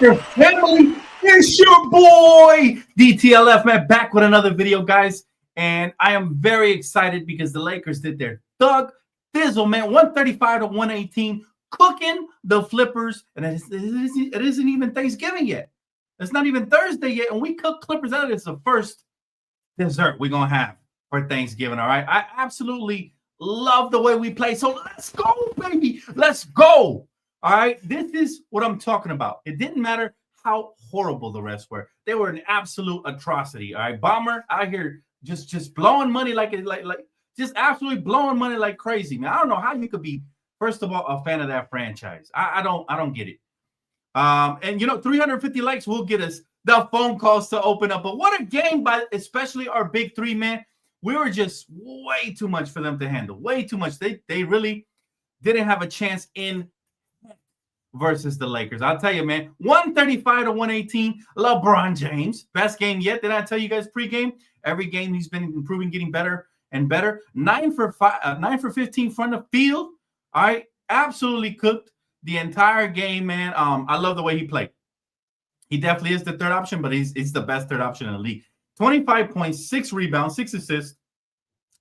Laker family, it's your boy DTLF, man, back with another video, guys. And I am very excited because the Lakers did their Doug Thizzle, man, 135 to 118, cooking the Flippers. And it isn't even Thanksgiving yet. It's not even Thursday yet, and we cook Clippers out. It's the first dessert we're gonna have for Thanksgiving. All right, I absolutely love the way we play. So let's go, baby. Let's go. All right, this is what I'm talking about. It didn't matter how horrible the refs were; they were an absolute atrocity. All right, Bomber out here just blowing money like just absolutely blowing money like crazy, man. I don't know how you could be, first of all, a fan of that franchise. I don't get it. And 350 likes will get us the phone calls to open up. But what a game by especially our big three, man. We were just way too much for them to handle. Way too much. They really didn't have a chance in versus the Lakers. I'll tell you, man, 135 to 118. LeBron James, best game yet. Did I tell you guys pregame? Every game he's been improving, getting better and better. 9 for 15 front of field. All right, absolutely cooked the entire game, man. I love the way he played. He definitely is the third option, but he's the best third option in the league. 25 points, 6 rebounds, 6 assists,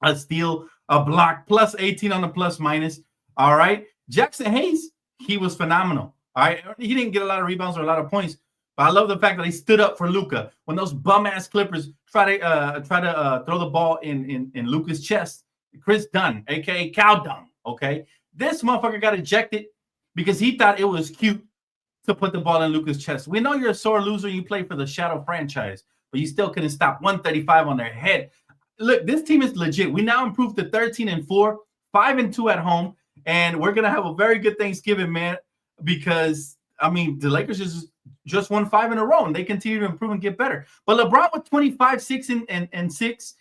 a steal, a block, plus 18 on the plus minus. All right. Jackson Hayes, he was phenomenal. All right. He didn't get a lot of rebounds or a lot of points, but I love the fact that he stood up for Luka. When those bum-ass Clippers try to throw the ball in Luka's chest, Chris Dunn, a.k.a. Cow Dung, okay? This motherfucker got ejected because he thought it was cute to put the ball in Luka's chest. We know you're a sore loser. You play for the Shadow franchise, but you still couldn't stop 135 on their head. Look, this team is legit. We now improved to 13-4, 5-2 at home, and we're going to have a very good Thanksgiving, man, because, I mean, the Lakers just won 5 in a row, and they continue to improve and get better. But LeBron with 25, 6, and 6.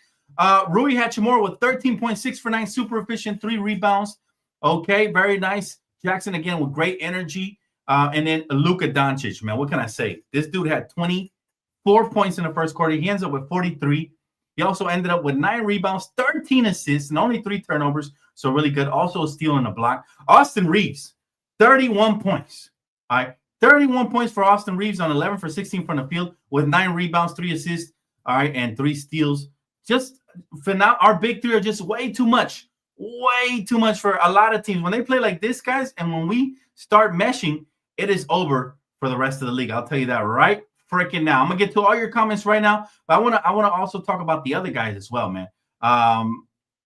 Rui Hachimura with 13.6 for 9, super efficient, 3 rebounds. Okay, very nice. Jackson, again, with great energy. And then Luka Doncic, man, what can I say? This dude had 24 points in the first quarter. He ends up with 43. He also ended up with 9 rebounds, 13 assists, and only 3 turnovers. So really good. Also a steal and a block. Austin Reeves, 31 points. All right, 31 points for Austin Reeves on 11 for 16 from the field with 9 rebounds, 3 assists, all right, and 3 steals. Just for now, our big three are just way too much for a lot of teams. When they play like this, guys, and when we start meshing, it is over for the rest of the league. I'll tell you that right freaking now. I'm gonna get to all your comments right now, but I wanna also talk about the other guys as well, man.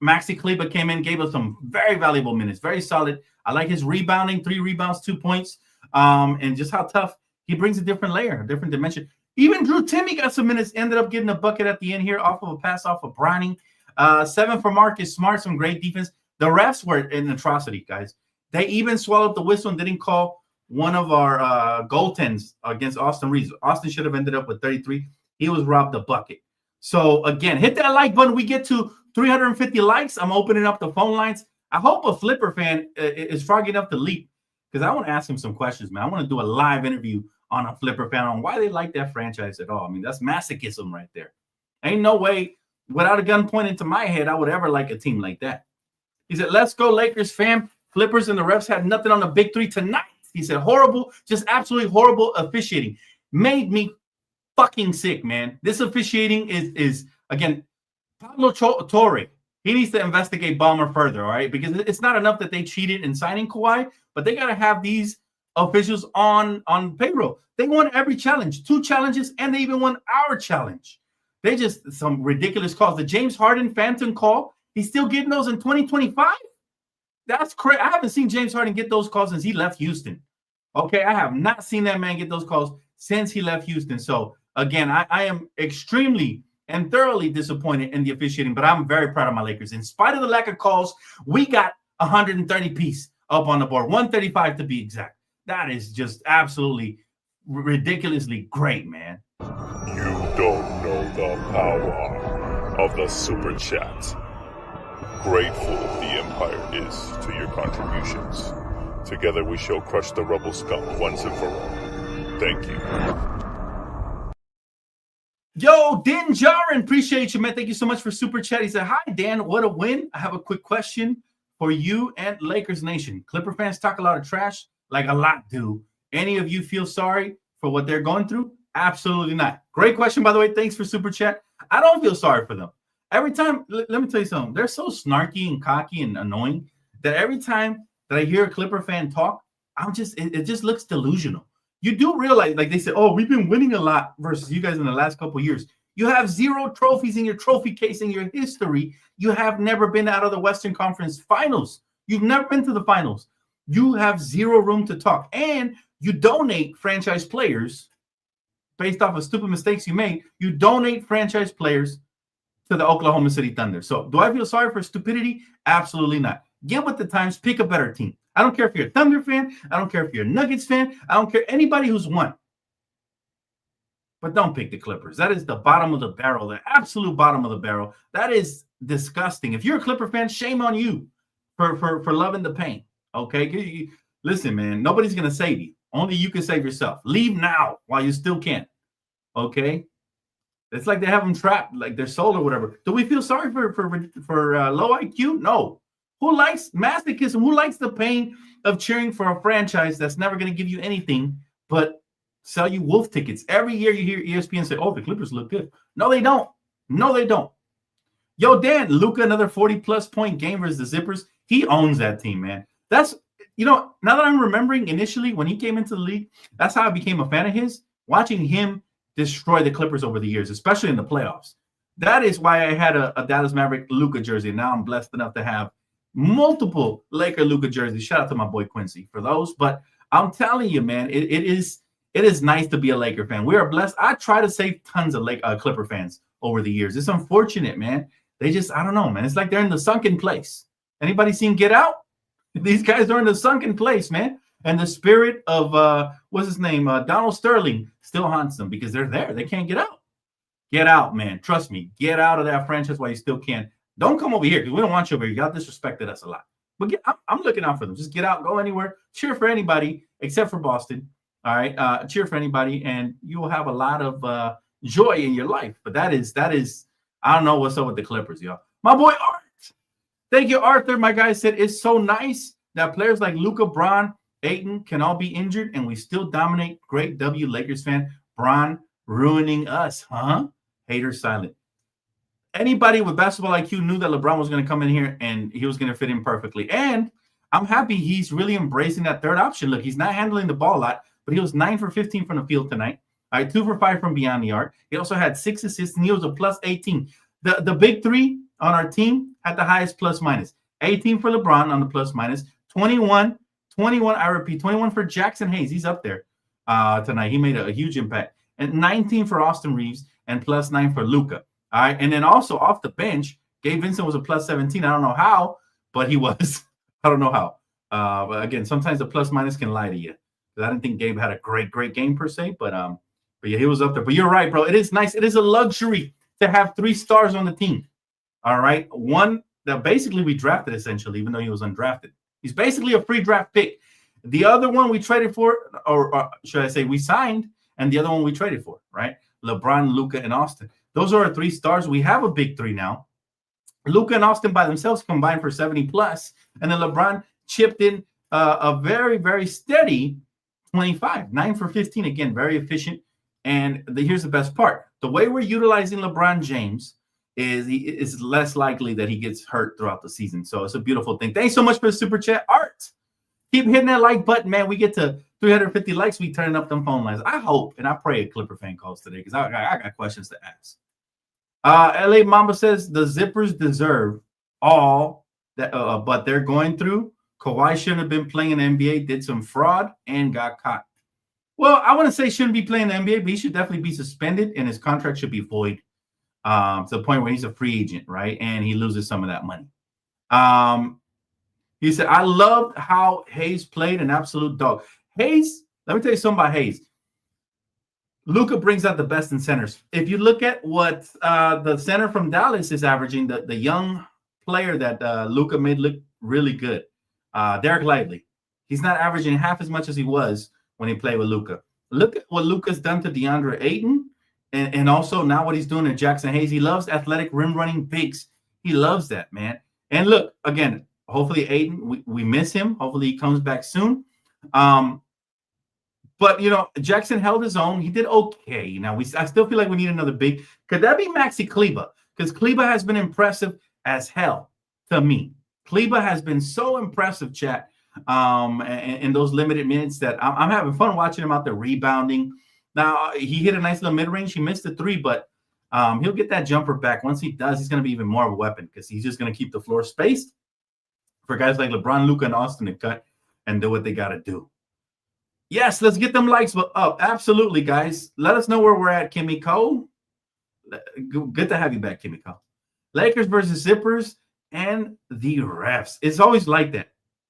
Maxi Kleber came in, gave us some very valuable minutes, very solid. I like his rebounding, 3 rebounds, 2 points, and just how tough he brings a different layer, a different dimension. Even Drew Timmy got some minutes, ended up getting a bucket at the end here off of a pass off of Browning. 7 for Marcus Smart, some great defense. The refs were an atrocity, guys. They even swallowed the whistle and didn't call one of our goaltends against Austin Reeves. Austin should have ended up with 33. He was robbed a bucket. So, again, hit that like button. We get to 350 likes. I'm opening up the phone lines. I hope a Flipper fan is frog enough to leap because I want to ask him some questions, man. I want to do a live interview on a Flipper fan on why they like that franchise at all. I mean, that's masochism right there. Ain't no way, without a gun pointed to my head, I would ever like a team like that. He said, let's go, Lakers fam. Flippers and the refs had nothing on the big three tonight. He said, horrible, just absolutely horrible officiating. Made me fucking sick, man. This officiating is again, Pablo Torre. He needs to investigate Bomber further, all right? Because it's not enough that they cheated in signing Kawhi, but they got to have these officials on payroll. They won every challenge, 2 challenges, and they even won our challenge. They just, some ridiculous calls. The James Harden phantom call, he's still getting those in 2025? That's crazy. I haven't seen James Harden get those calls since he left Houston. Okay, I have not seen that man get those calls since he left Houston. So, again, I am extremely and thoroughly disappointed in the officiating, but I'm very proud of my Lakers. In spite of the lack of calls, we got 130 piece up on the board, 135 to be exact. That is just absolutely ridiculously great, man. You don't know the power of the Super Chat. Grateful the Empire is to your contributions. Together we shall crush the rebel scum once and for all. Thank you. Yo, Dan Jarin, appreciate you, man. Thank you so much for Super Chat. He said, hi, Dan, what a win. I have a quick question for you and Lakers Nation. Clipper fans talk a lot of trash, like a lot do. Any of you feel sorry for what they're going through? Absolutely not. Great question, by the way. Thanks for super chat. I don't feel sorry for them. Every time, let me tell you something. They're so snarky and cocky and annoying that every time that I hear a Clipper fan talk, it just looks delusional. You do realize, like they said, oh, we've been winning a lot versus you guys in the last couple of years. You have 0 trophies in your trophy case in your history. You have never been out of the Western Conference Finals. You've never been to the finals. You have 0 room to talk. And you donate franchise players based off of stupid mistakes you made. You donate franchise players to the Oklahoma City Thunder. So do I feel sorry for stupidity? Absolutely not. Get with the times. Pick a better team. I don't care if you're a Thunder fan. I don't care if you're a Nuggets fan. I don't care anybody who's won. But don't pick the Clippers. That is the bottom of the barrel, the absolute bottom of the barrel. That is disgusting. If you're a Clipper fan, shame on you for loving the pain. Okay? Listen, man, nobody's going to save you. Only you can save yourself. Leave now while you still can. Okay? It's like they have them trapped, like their soul or whatever. Do we feel sorry for low IQ? No. Who likes masochism? Who likes the pain of cheering for a franchise that's never going to give you anything but sell you wolf tickets? Every year you hear ESPN say, oh, the Clippers look good. No, they don't. No, they don't. Yo, Dan, Luka, another 40-plus point game versus the Zippers. He owns that team, man. That's, now that I'm remembering initially when he came into the league, that's how I became a fan of his, watching him destroy the Clippers over the years, especially in the playoffs. That is why I had a Dallas Maverick Luka jersey. Now I'm blessed enough to have multiple Laker Luka jerseys. Shout out to my boy Quincy for those. But I'm telling you, man, it is nice to be a Laker fan. We are blessed. I try to save tons of Clipper fans over the years. It's unfortunate, man. They just, I don't know, man. It's like they're in the sunken place. Anybody seen Get Out? These guys are in the sunken place, man. And the spirit of, what's his name? Donald Sterling still haunts them because they're there. They can't get out. Get out, man. Trust me. Get out of that franchise while you still can. Don't come over here because we don't want you over here. Y'all disrespected us a lot. But I'm looking out for them. Just get out, go anywhere. Cheer for anybody except for Boston. All right. Cheer for anybody, and you will have a lot of joy in your life. But that is, I don't know what's up with the Clippers, y'all. My boy Art. Thank you, Arthur. My guy said it's so nice that players like Luka, Bron, Ayton can all be injured and we still dominate. Great W, Lakers fan. Bron ruining us, huh? Haters silent. Anybody with basketball IQ knew that LeBron was going to come in here and he was going to fit in perfectly. And I'm happy he's really embracing that third option. Look, he's not handling the ball a lot, but he was 9 for 15 from the field tonight. All right, 2 for 5 from beyond the arc. He also had 6 assists, and he was a plus 18. The big three on our team had the highest plus minus. 18 for LeBron on the plus minus. 21, I repeat, 21 for Jackson Hayes. He's up there tonight. He made a huge impact. And 19 for Austin Reeves and plus 9 for Luka. All right, and then also off the bench, Gabe Vincent was a plus 17. I don't know how, but he was. I don't know how. But again, sometimes the plus minus can lie to you. I didn't think Gabe had a great game per se, but yeah, he was up there. But you're right, bro. It is nice. It is a luxury to have 3 stars on the team. All right, one that basically we drafted essentially, even though he was undrafted. He's basically a free draft pick. The other one we traded for, or should I say we signed, and the other one we traded for, right? LeBron, Luka, and Austin. Those are our 3 stars. We have a big 3 now. Luka and Austin by themselves combined for 70 plus, and then LeBron chipped in a very, very steady 25, 9 for 15. Again, very efficient. And here's the best part. The way we're utilizing LeBron James is less likely that he gets hurt throughout the season. So it's a beautiful thing. Thanks so much for the super chat, Art. Keep hitting that like button, man. We get to 350 likes. We turn up them phone lines. I hope and I pray a Clipper fan calls today because I got questions to ask. LA Mamba says the Zippers deserve all that, but they're going through. Kawhi shouldn't have been playing in the NBA, did some fraud, and got caught. Well, I want to say shouldn't be playing in the NBA, but he should definitely be suspended, and his contract should be void to the point where he's a free agent, right? And he loses some of that money. He said, I loved how Hayes played, an absolute dog. Hayes, let me tell you something about Hayes. Luka brings out the best in centers. If you look at what the center from Dallas is averaging, the young player that Luka made look really good, Derek Lively. He's not averaging half as much as he was when he played with Luka. Look at what Luka's done to DeAndre Ayton and also now what he's doing to Jackson Hayes. He loves athletic rim running bigs. He loves that, man. And look, again, hopefully Ayton, we miss him. Hopefully he comes back soon. But Jackson held his own. He did okay. Now I still feel like we need another big. Could that be Maxi Kleba? Because Kleba has been impressive as hell to me. Kleba has been so impressive, chat. In those limited minutes that I'm having fun watching him out there rebounding. Now he hit a nice little mid range. He missed the three, but he'll get that jumper back. Once he does, he's going to be even more of a weapon because he's just going to keep the floor spaced for guys like LeBron, Luka, and Austin to cut and do what they got to do. Yes, let's get them likes up. Absolutely, guys. Let us know where we're at, Kimmy Cole. Good to have you back, Kimmy Cole. Lakers versus Zippers and the refs. It's always like that.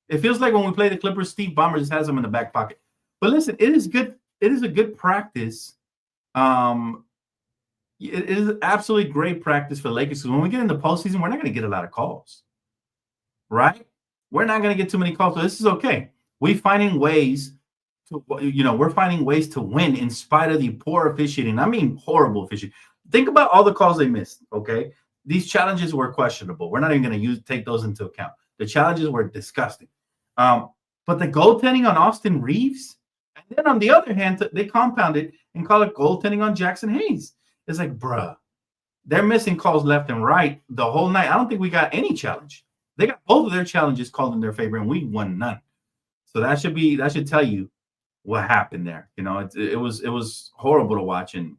It feels like when we play the Clippers, Steve Ballmer just has them in the back pocket. But listen, it is good. It is a good practice. It is absolutely great practice for the Lakers because when we get in the postseason, we're not going to get a lot of calls, right? We're not going to get too many calls. So this is okay. We're finding ways to win in spite of the poor officiating. I mean, horrible officiating. Think about all the calls they missed. Okay, these challenges were questionable. We're not even going to take those into account. The challenges were disgusting. But the goaltending on Austin Reeves, and then on the other hand, they compounded and call it goaltending on Jackson Hayes. It's like, bruh, they're missing calls left and right the whole night. I don't think we got any challenge. They got both of their challenges called in their favor, and we won none. So that should tell you what happened there. It was horrible to watch, and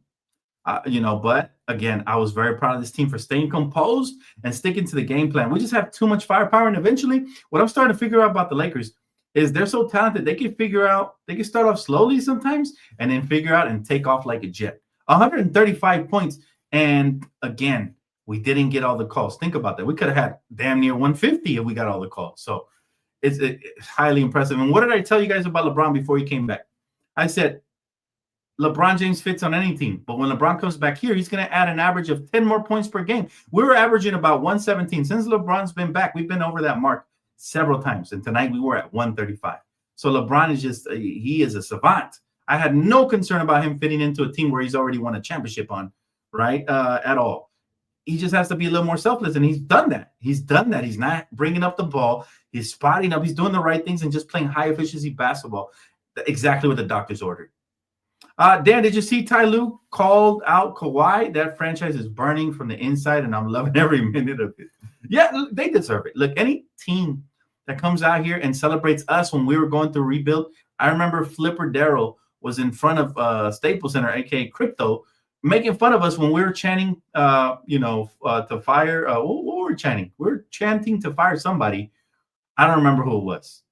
but again, I was very proud of this team for staying composed and sticking to the game plan. We just have too much firepower, and eventually, what I'm starting to figure out about the Lakers is they're so talented. They can start off slowly sometimes, and then figure out and take off like a jet. 135 points, and again, we didn't get all the calls. Think about that. We could have had damn near 150 if we got all the calls. So it's highly impressive. And what did I tell you guys about LeBron before he came back? I said, LeBron James fits on any team, but when LeBron comes back here, he's going to add an average of 10 more points per game. We were averaging about 117. Since LeBron's been back, we've been over that mark several times, and tonight we were at 135. So LeBron is he is a savant. I had no concern about him fitting into a team where he's already won a championship on, right, at all. He just has to be a little more selfless, and he's done that. He's not bringing up the ball. He's spotting up. He's doing the right things and just playing high-efficiency basketball, exactly what the doctors ordered. Dan, did you see Ty Lue called out Kawhi? That franchise is burning from the inside, and I'm loving every minute of it. Yeah, they deserve it. Look, any team that comes out here and celebrates us when we were going through rebuild. I remember Flipper Darrell was in front of Staples Center, aka Crypto, making fun of us when we were chanting, to fire. What were we chanting? We were chanting to fire somebody. I don't remember who it was.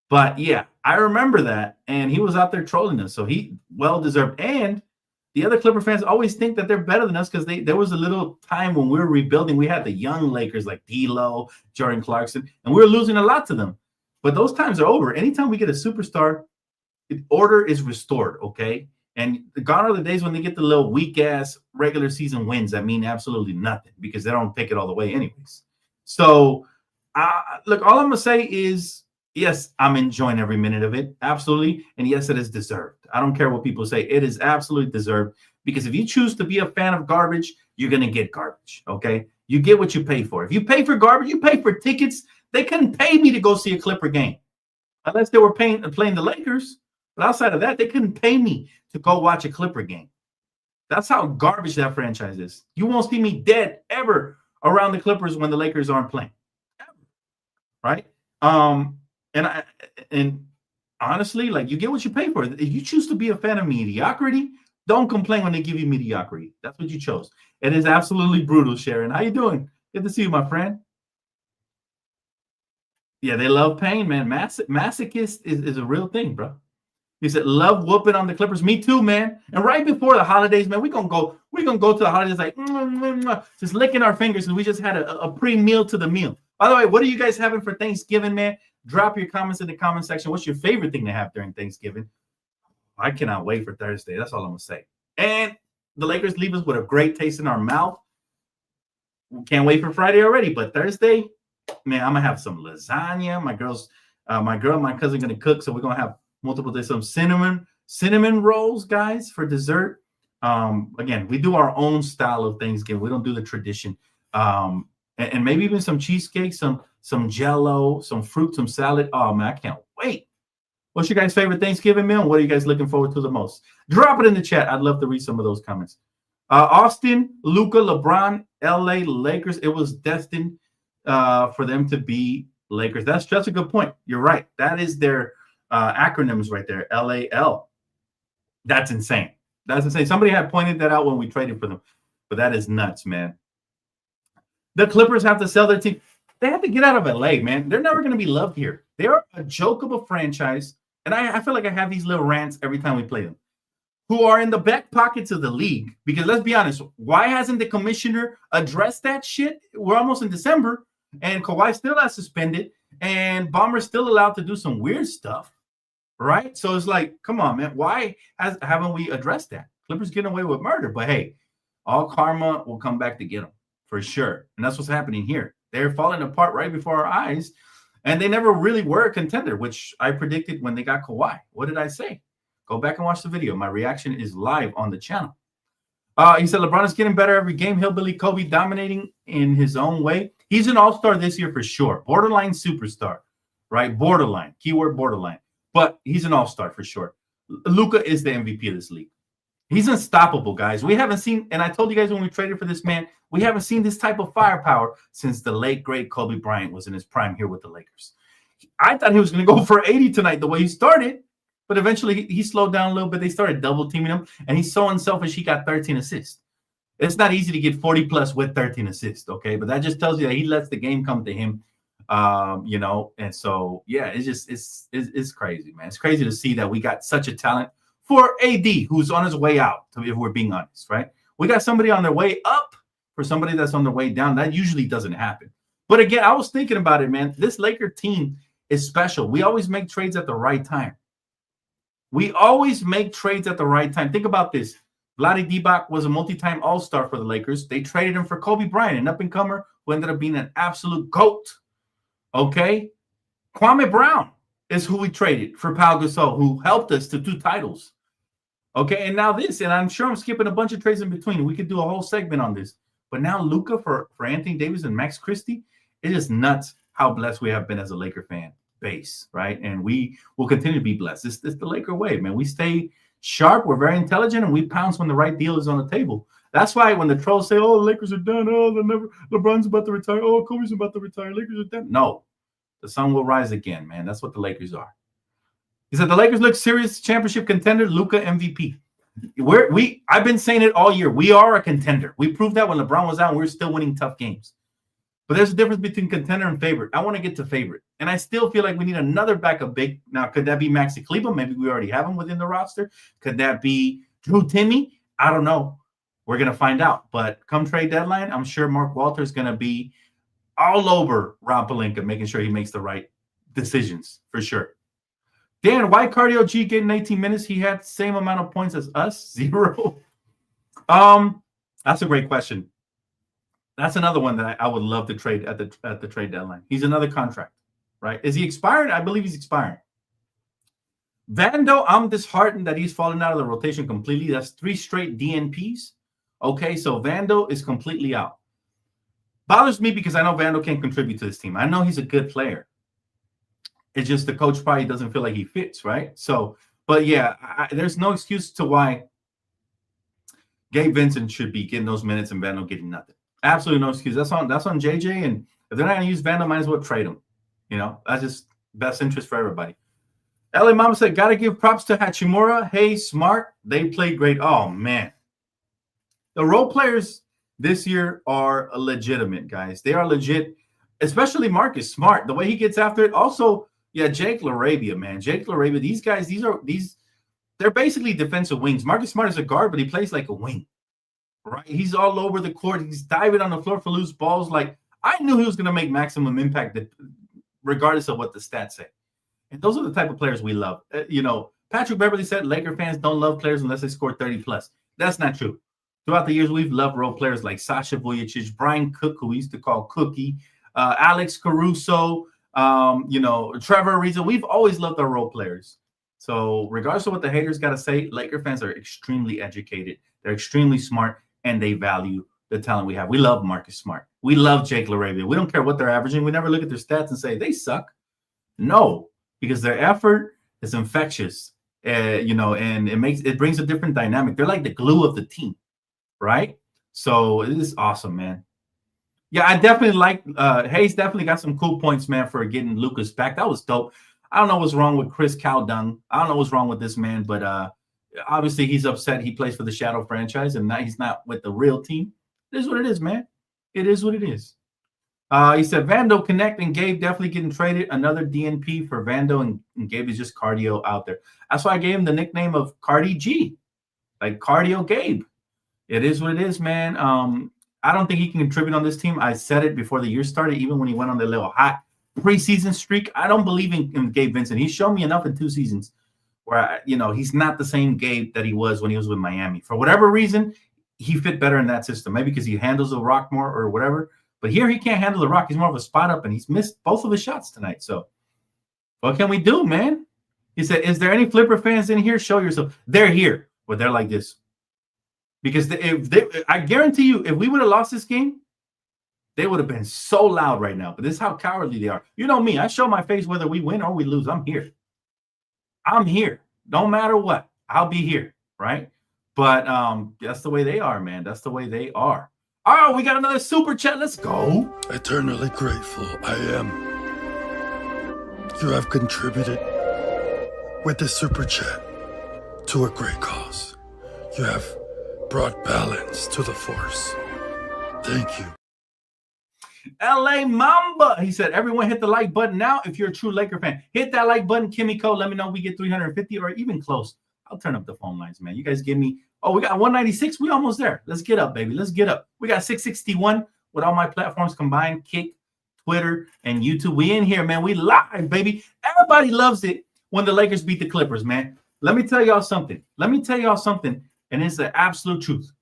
But yeah, I remember that, and he was out there trolling us, so he well deserved. And the other Clipper fans always think that they're better than us because there was a little time when we were rebuilding. We had the young Lakers like D'Lo, Jordan Clarkson, and we were losing a lot to them. But those times are over. Anytime we get a superstar, order is restored. Okay, and gone are the days when they get the little weak ass regular season wins that mean absolutely nothing because they don't pick it all the way anyways. So look, all I'm gonna say is, yes, I'm enjoying every minute of it. Absolutely. And yes, it is deserved. I don't care what people say. It is absolutely deserved because if you choose to be a fan of garbage, you're going to get garbage. Okay. You get what you pay for. If you pay for garbage, you pay for tickets. They couldn't pay me to go see a Clipper game unless they were playing the Lakers. But outside of that, they couldn't pay me to go watch a Clipper game. That's how garbage that franchise is. You won't see me dead ever around the Clippers when the Lakers aren't playing. Ever. Right. And honestly, like, you get what you pay for. If you choose to be a fan of mediocrity, don't complain when they give you mediocrity. That's what you chose. It is absolutely brutal, Sharon. How you doing? Good to see you, my friend. Yeah, they love pain, man. Masochist is a real thing, bro. He said, love whooping on the Clippers. Me too, man. And right before the holidays, man, we're gonna go to the holidays like just licking our fingers, and we just had a pre-meal to the meal. By the way, what are you guys having for Thanksgiving, man? Drop your comments in the comment section. What's your favorite thing to have during Thanksgiving? I cannot wait for Thursday. That's all I'm going to say. And the Lakers leave us with a great taste in our mouth. Can't wait for Friday already. But Thursday, man, I'm going to have some lasagna. My cousin going to cook. So we're going to have multiple days, some cinnamon rolls, guys, for dessert. Again, we do our own style of Thanksgiving. We don't do the tradition. And maybe even some cheesecake, some Jell-O, some fruit, some salad. Oh, man, I can't wait. What's your guys' favorite Thanksgiving meal? What are you guys looking forward to the most? Drop it in the chat. I'd love to read some of those comments. Austin, Luka, LeBron, LA, Lakers. It was destined for them to be Lakers. That's just a good point. You're right. That is their acronyms right there. LAL. That's insane. That's insane. Somebody had pointed that out when we traded for them, but that is nuts, man. The Clippers have to sell their team. They have to get out of LA, man. They're never going to be loved here. They are a joke of a franchise, and I feel like I have these little rants every time we play them, who are in the back pockets of the league. Because let's be honest, why hasn't the commissioner addressed that shit? We're almost in December, and Kawhi still has suspended, and Bomber's still allowed to do some weird stuff, right? So it's like, come on, man. Why haven't we addressed that? Clippers getting away with murder, but hey, all karma will come back to get them for sure. And that's what's happening here. They're falling apart right before our eyes, and they never really were a contender, which I predicted when they got Kawhi. What did I say? Go back and watch the video. My reaction is live on the channel. He said LeBron is getting better every game. Hillbilly Kobe dominating in his own way. He's an all-star this year for sure. Borderline superstar, right? Borderline. Keyword borderline. But he's an all-star for sure. Luka is the MVP of this league. He's unstoppable, guys. We haven't seen, and I told you guys when we traded for this man, we haven't seen this type of firepower since the late, great Kobe Bryant was in his prime here with the Lakers. I thought he was going to go for 80 tonight the way he started, but eventually he slowed down a little bit. They started double teaming him, and he's so unselfish he got 13 assists. It's not easy to get 40-plus with 13 assists, okay? But that just tells you that he lets the game come to him, and so, yeah, it's crazy, man. It's crazy to see that we got such a talent for AD, who's on his way out, if we're being honest, right? We got somebody on their way up for somebody that's on their way down. That usually doesn't happen. But again, I was thinking about it, man. This Laker team is special. We always make trades at the right time. We always make trades at the right time. Think about this. Vlade Divac was a multi-time all-star for the Lakers. They traded him for Kobe Bryant, an up-and-comer who ended up being an absolute GOAT. Okay? Kwame Brown is who we traded for Pau Gasol, who helped us to 2 titles. Okay, and now this, and I'm sure I'm skipping a bunch of trades in between. We could do a whole segment on this. But now Luka for Anthony Davis and Max Christie, it is nuts how blessed we have been as a Laker fan base, right? And we will continue to be blessed. It's the Laker way, man. We stay sharp, we're very intelligent, and we pounce when the right deal is on the table. That's why when the trolls say, oh, the Lakers are done, oh, LeBron's about to retire, oh, Kobe's about to retire, Lakers are done. No, the sun will rise again, man. That's what the Lakers are. He said the Lakers look serious championship contender, Luka MVP. I've been saying it all year. We are a contender. We proved that when LeBron was out, and we were still winning tough games. But there's a difference between contender and favorite. I want to get to favorite. And I still feel like we need another backup big. Now, could that be Maxi Kleber? Maybe we already have him within the roster. Could that be Drew Timme? I don't know. We're going to find out. But come trade deadline, I'm sure Mark Walter's going to be all over Rob Pelinka, making sure he makes the right decisions for sure. Dan, why Cardio G getting 18 minutes? He had the same amount of points as us, 0. That's a great question. That's another one that I would love to trade at the trade deadline. He's another contract, right? Is he expired? I believe he's expiring. Vando, I'm disheartened that he's fallen out of the rotation completely. That's 3 straight DNPs. Okay, so Vando is completely out. Bothers me because I know Vando can't contribute to this team. I know he's a good player. It's just the coach probably doesn't feel like he fits, right? So, but yeah, there's no excuse to why Gabe Vincent should be getting those minutes and Vando getting nothing. Absolutely no excuse. That's on JJ. And if they're not going to use Vando, might as well trade him. You know, that's just best interest for everybody. LA Mama said, got to give props to Hachimura. Hey, Smart. They played great. Oh, man. The role players this year are legitimate, guys. They are legit, especially Marcus Smart. The way he gets after it. Also, yeah, Jake LaRabia, man. Jake LaRabia, these guys, they're basically defensive wings. Marcus Smart is a guard, but he plays like a wing, right? He's all over the court. He's diving on the floor for loose balls. Like, I knew he was going to make maximum impact regardless of what the stats say. And those are the type of players we love. Patrick Beverly said Laker fans don't love players unless they score 30-plus. That's not true. Throughout the years, we've loved role players like Sasha Vujicic, Brian Cook, who we used to call Cookie, Alex Caruso, Trevor Ariza. We've always loved our role players. So regardless of what the haters got to say, Laker fans are extremely educated. They're extremely smart, and they value the talent we have. We love Marcus Smart. We love Jake LaRabia. We don't care what they're averaging. We never look at their stats and say they suck. No, because their effort, It's infectious, and it brings a different dynamic. They're like the glue of the team, right? So it is awesome, man. Yeah, I definitely like Hayes. Definitely got some cool points, man, for getting Lucas back. That was dope. I don't know what's wrong with Chris Cowdung. I don't know what's wrong with this man, but obviously he's upset. He plays for the Shadow franchise, and now he's not with the real team. It is what it is, man. It is what it is. He said Vando Connect and Gabe definitely getting traded. Another DNP for Vando and Gabe is just cardio out there. That's why I gave him the nickname of Cardi G, like Cardio Gabe. It is what it is, man. I don't think he can contribute on this team. I said it before the year started, even when he went on the little hot preseason streak. I don't believe in Gabe Vincent. He's shown me enough in 2 seasons where, he's not the same Gabe that he was when he was with Miami. For whatever reason, he fit better in that system. Maybe because he handles the rock more or whatever. But here he can't handle the rock. He's more of a spot up, and he's missed both of his shots tonight. So what can we do, man? He said, is there any Flipper fans in here? Show yourself. They're here, but they're like this. Because I guarantee you, if we would have lost this game, they would have been so loud right now. But this is how cowardly they are. You know me. I show my face whether we win or we lose. I'm here. I'm here. No matter what. I'll be here, right? But that's the way they are, man. That's the way they are. Oh, we got another super chat. Let's go. Eternally grateful I am. You have contributed with this super chat to a great cause. You have brought balance to the force. Thank you. LA Mamba. He said, everyone hit the like button now. If you're a true Laker fan, hit that like button. Kimiko, let me know we get 350 or even close. I'll turn up the phone lines, man. You guys give me, we got 196. We almost there. Let's get up, baby. Let's get up. We got 661 with all my platforms combined, Kick, Twitter, and YouTube. We in here, man. We live, baby. Everybody loves it when the Lakers beat the Clippers, man. Let me tell y'all something. And it's the absolute truth.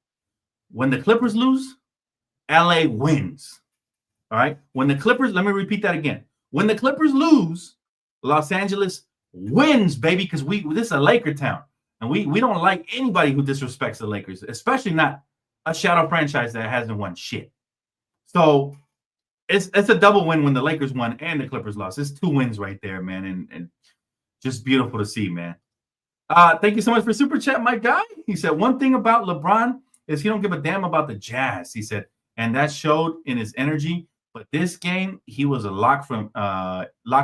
When the Clippers lose, LA wins. All right? When the Clippers, let me repeat that again. When the Clippers lose, Los Angeles wins, baby, because this is a Laker town. And we don't like anybody who disrespects the Lakers, especially not a shadow franchise that hasn't won shit. So it's a double win when the Lakers won and the Clippers lost. It's 2 wins right there, man, and just beautiful to see, man. Thank you so much for super chat, my guy. He said one thing about LeBron is he don't give a damn about the Jazz. He said, and that showed in his energy. But this game, he was locked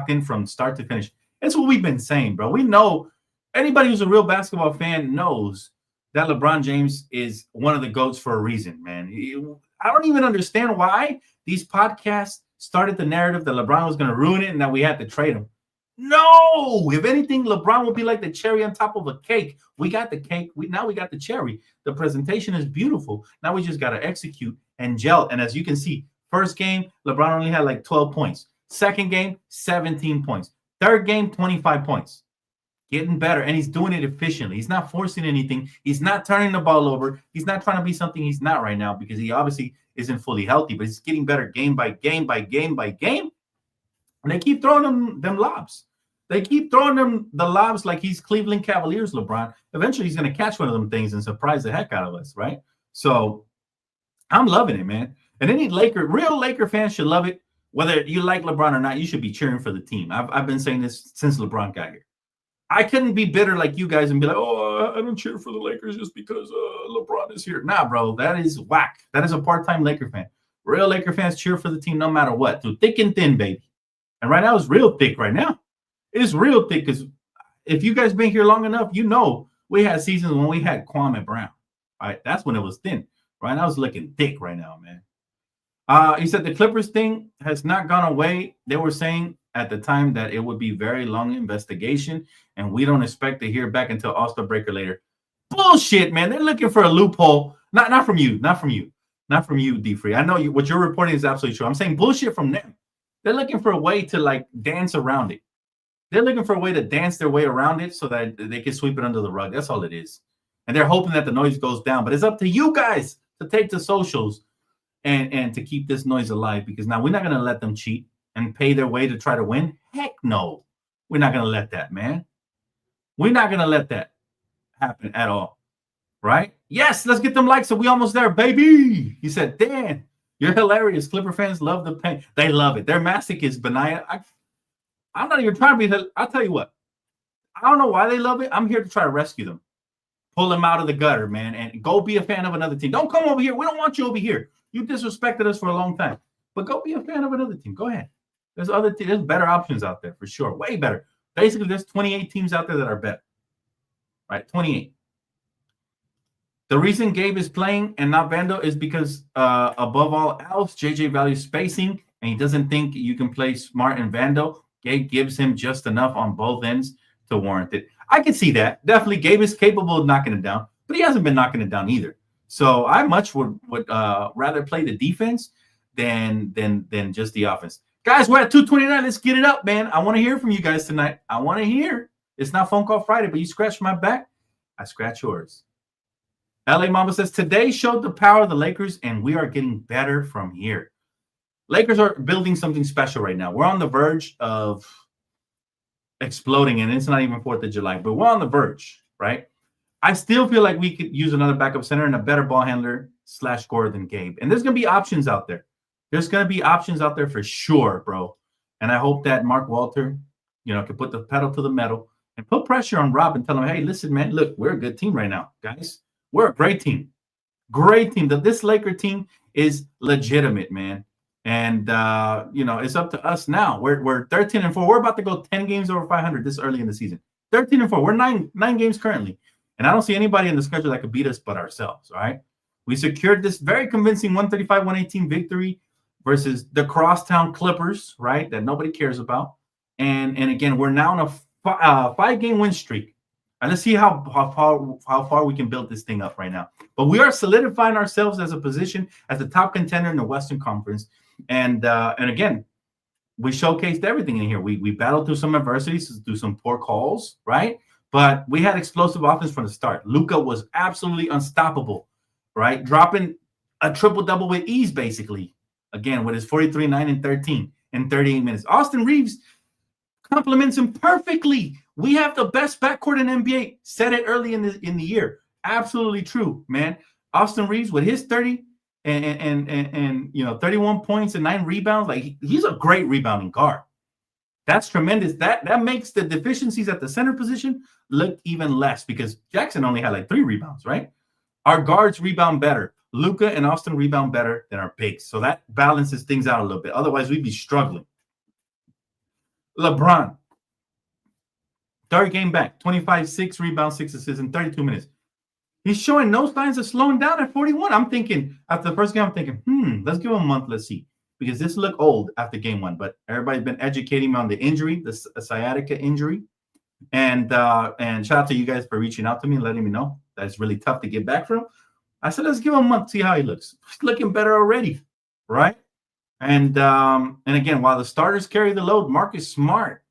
in from start to finish. That's what we've been saying, bro. We know anybody who's a real basketball fan knows that LeBron James is one of the GOATs for a reason, man. I don't even understand why these podcasts started the narrative that LeBron was going to ruin it and that we had to trade him. No, if anything, LeBron will be like the cherry on top of a cake. We got the cake. Now we got the cherry. The presentation is beautiful. Now we just got to execute and gel. And as you can see, first game, LeBron only had like 12 points. Second game, 17 points. Third game, 25 points. Getting better, and he's doing it efficiently. He's not forcing anything. He's not turning the ball over. He's not trying to be something he's not right now because he obviously isn't fully healthy, but he's getting better game by game by game by game. And they keep throwing them lobs. They keep throwing them the lobs like he's Cleveland Cavaliers LeBron. Eventually, he's going to catch one of them things and surprise the heck out of us, right? So I'm loving it, man. And any real Laker fans should love it. Whether you like LeBron or not, you should be cheering for the team. I've been saying this since LeBron got here. I couldn't be bitter like you guys and be like, I don't cheer for the Lakers just because LeBron is here. Nah, bro, that is whack. That is a part-time Laker fan. Real Laker fans cheer for the team no matter what, through thick and thin, baby. And right now it's real thick right now. It's real thick because if you guys been here long enough, you know we had seasons when we had Kwame Brown. All right, that's when it was thin. Right now it's looking thick right now, man. He said the Clippers thing has not gone away. They were saying at the time that it would be very long investigation, and we don't expect to hear back until All-Star break or later. Bullshit, man. They're looking for a loophole. Not from you, D-Free. I know what you're reporting is absolutely true. I'm saying bullshit from them. They're looking for a way to like dance around it. They're looking for a way to dance their way around it so that they can sweep it under the rug. That's all it is. And they're hoping that the noise goes down. But it's up to you guys to take to socials and to keep this noise alive, because now we're not going to let them cheat and pay their way to try to win. Heck no. We're not going to let that, man. We're not going to let that happen at all. Right? Yes, let's get them likes. So we almost there, baby. He said, Dan, you're hilarious. Clipper fans love the pain. They love it. Their masochist, Benaya. I'm not even trying to be. I'll tell you what. I don't know why they love it. I'm here to try to rescue them, pull them out of the gutter, man, and go be a fan of another team. Don't come over here. We don't want you over here. You disrespected us for a long time, but go be a fan of another team. Go ahead. There's there's better options out there for sure. Way better. Basically, there's 28 teams out there that are better. Right? 28. The reason Gabe is playing and not Vando is because above all else, JJ values spacing, and he doesn't think you can play Smart and Vando. Gabe gives him just enough on both ends to warrant it. I can see that. Definitely, Gabe is capable of knocking it down, but he hasn't been knocking it down either. So I much would rather play the defense than just the offense. Guys, we're at 229. Let's get it up, man. I want to hear from you guys tonight. I want to hear. It's not Phone Call Friday, but you scratch my back, I scratch yours. LA Mamba says, today showed the power of the Lakers, and we are getting better from here. Lakers are building something special right now. We're on the verge of exploding, and it's not even 4th of July, but we're on the verge, right? I still feel like we could use another backup center and a better ball handler / scorer than Gabe. And there's going to be options out there. There's going to be options out there for sure, bro. And I hope that Mark Walter, can put the pedal to the metal and put pressure on Rob and tell him, hey, listen, man, look, we're a good team right now, guys. We're a great team. Great team. This Laker team is legitimate, man. And, it's up to us now. We're 13-4. We're about to go 10 games over 500 this early in the season. 13-4. We're nine games currently. And I don't see anybody in the schedule that could beat us but ourselves, all right? We secured this very convincing 135-118 victory versus the Crosstown Clippers, right, that nobody cares about. And again, we're now on a 5-game win streak. And let's see how far we can build this thing up right now. But we are solidifying ourselves as a position as the top contender in the Western Conference. And again, we showcased everything in here. We battled through some adversities, through some poor calls, right? But we had explosive offense from the start. Luka was absolutely unstoppable, right? Dropping a triple-double with ease, basically. Again, with his 43, 9, and 13 in 38 minutes. Austin Reeves compliments him perfectly. We have the best backcourt in NBA. Said it early in the year. Absolutely true, man. Austin Reeves with his 30 and 31 points and 9 rebounds. Like he's a great rebounding guard. That's tremendous. That makes the deficiencies at the center position look even less because Jackson only had like 3 rebounds, right? Our guards rebound better. Luka and Austin rebound better than our bigs. So that balances things out a little bit. Otherwise, we'd be struggling. LeBron, third game back, 25, 6 rebounds, 6 assists in 32 minutes. He's showing no signs of slowing down at 41. I'm thinking, after the first game, I'm thinking, let's give him a month. Let's see. Because this looked old after game 1. But everybody's been educating me on the injury, the sciatica injury. And shout out to you guys for reaching out to me and letting me know that it's really tough to get back from. I said, let's give him a month, see how he looks. He's looking better already, right? And again, while the starters carry the load, Marcus Smart,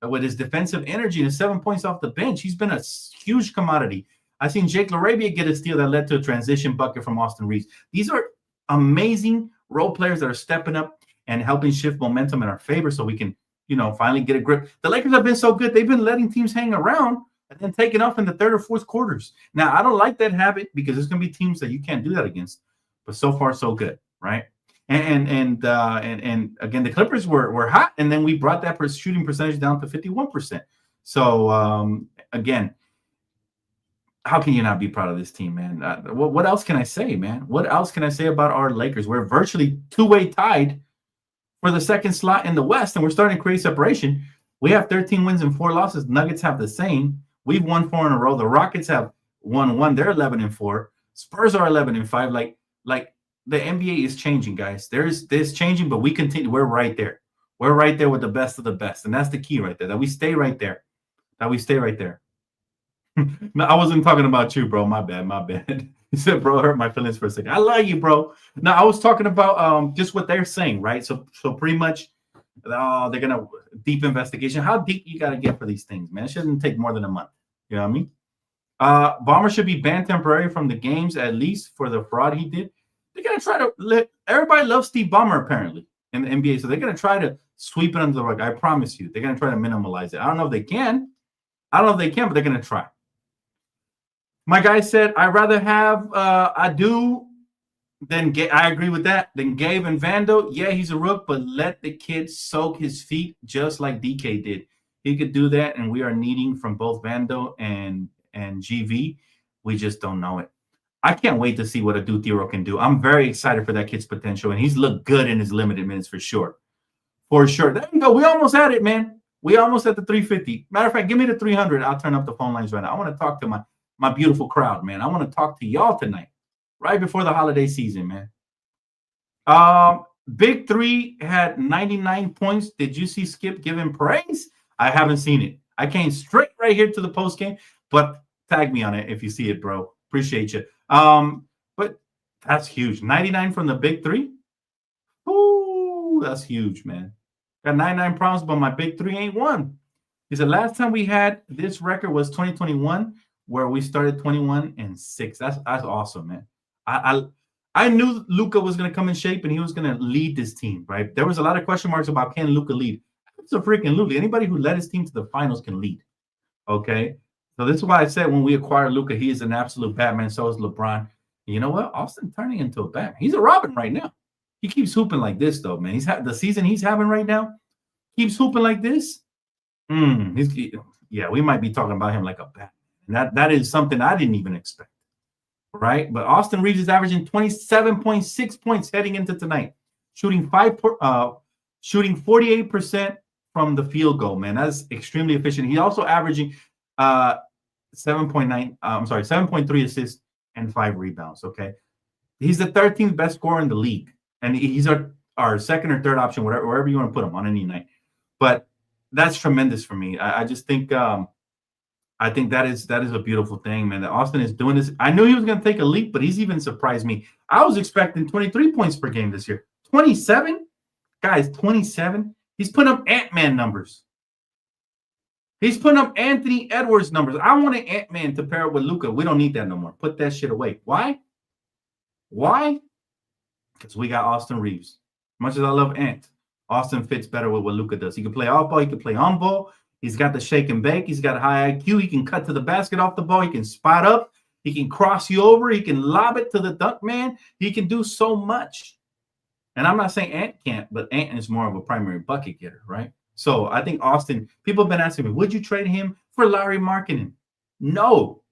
with his defensive energy and 7 points off the bench, he's been a huge commodity. I seen Jake LaRabia get a steal that led to a transition bucket from Austin Reeves. These are amazing role players that are stepping up and helping shift momentum in our favor so we can, finally get a grip. The Lakers have been so good. They've been letting teams hang around and then taking off in the third or fourth quarters. Now, I don't like that habit because there's going to be teams that you can't do that against. But so far, so good, right? And again, the Clippers were hot, and then we brought that shooting percentage down to 51%. So, again, how can you not be proud of this team, man? What else can I say, man? What else can I say about our Lakers? We're virtually two-way tied for the second slot in the West, and we're starting to create separation. We have 13 wins and 4 losses. Nuggets have the same. We've won 4 in a row. The Rockets have won 1. They're 11-4. Spurs are 11-5. Like the NBA is changing, guys. There's changing, but we continue. We're right there. We're right there with the best of the best, and that's the key right there. That we stay right there. No, I wasn't talking about you, bro. My bad. He said, bro, hurt my feelings for a second. I love you, bro. No, I was talking about just what they're saying, right? So pretty much, they're gonna deep investigation. How deep you gotta get for these things, man? It shouldn't take more than a month. You know what I mean? Bomber should be banned temporarily from the games, at least for the fraud he did. They're gonna try to everybody loves Steve Ballmer apparently in the NBA, so they're gonna try to sweep it under the rug. I promise you, they're gonna try to minimalize it. I don't know if they can, but they're gonna try. My guy said, I'd rather have Adu than Gabe. I agree with that. Than Gabe and Vando. Yeah, he's a rook, but let the kid soak his feet just like DK did. he could do that, and we are needing from both Vando and GV. We just don't know it. I can't wait to see what Adutiro can do. I'm very excited for that kid's potential, and he's looked good in his limited minutes for sure. For sure. There you go. We almost had it, man. We almost at the 350. Matter of fact, give me the 300. I'll turn up the phone lines right now. I want to talk to my beautiful crowd, man. I want to talk to y'all tonight, right before the holiday season, man. Big Three had 99 points. Did you see Skip give him praise? I haven't seen it. I came straight right here to the post game, but tag me on it if you see it, bro. Appreciate you. But that's huge. 99 from the Big Three. Ooh, that's huge, man. Got 99 problems, but my Big Three ain't one. He said last time we had this record was 2021, where we started 21-6. That's awesome, man. I knew Luka was going to come in shape and he was going to lead this team, right? There was a lot of question marks about can Luka lead. Absolutely. Anybody who led his team to the finals can lead. Okay. So this is why I said when we acquire Luka, he is an absolute Batman. So is LeBron. And you know what? Austin turning into a Batman. He's a Robin right now. He keeps hooping like this, though, man. The season he's having right now keeps hooping like this. We might be talking about him like a Batman. And that is something I didn't even expect. Right? But Austin Reeves is averaging 27.6 points heading into tonight, shooting 48% from the field goal, man. That's extremely efficient. He's also averaging 7.3 assists and 5 rebounds. Okay. He's the 13th best scorer in the league. And he's our second or third option, wherever you want to put him on any night. But that's tremendous for me. I just think I think that is a beautiful thing, man. That Austin is doing this. I knew he was going to take a leap, but he's even surprised me. I was expecting 23 points per game this year. 27? Guys, 27? He's putting up Ant-Man numbers. He's putting up Anthony Edwards numbers. I want an Ant-Man to pair up with Luka. We don't need that no more. Put that shit away. Why? Because we got Austin Reeves. Much as I love Ant, Austin fits better with what Luka does. He can play off ball. He can play on ball. He's got the shake and bake. He's got high IQ. He can cut to the basket off the ball. He can spot up. He can cross you over. He can lob it to the dunk man. He can do so much. And I'm not saying Ant can't, but Ant is more of a primary bucket getter, right? So I think Austin, people have been asking me, would you trade him for Lowry Markkanen? No.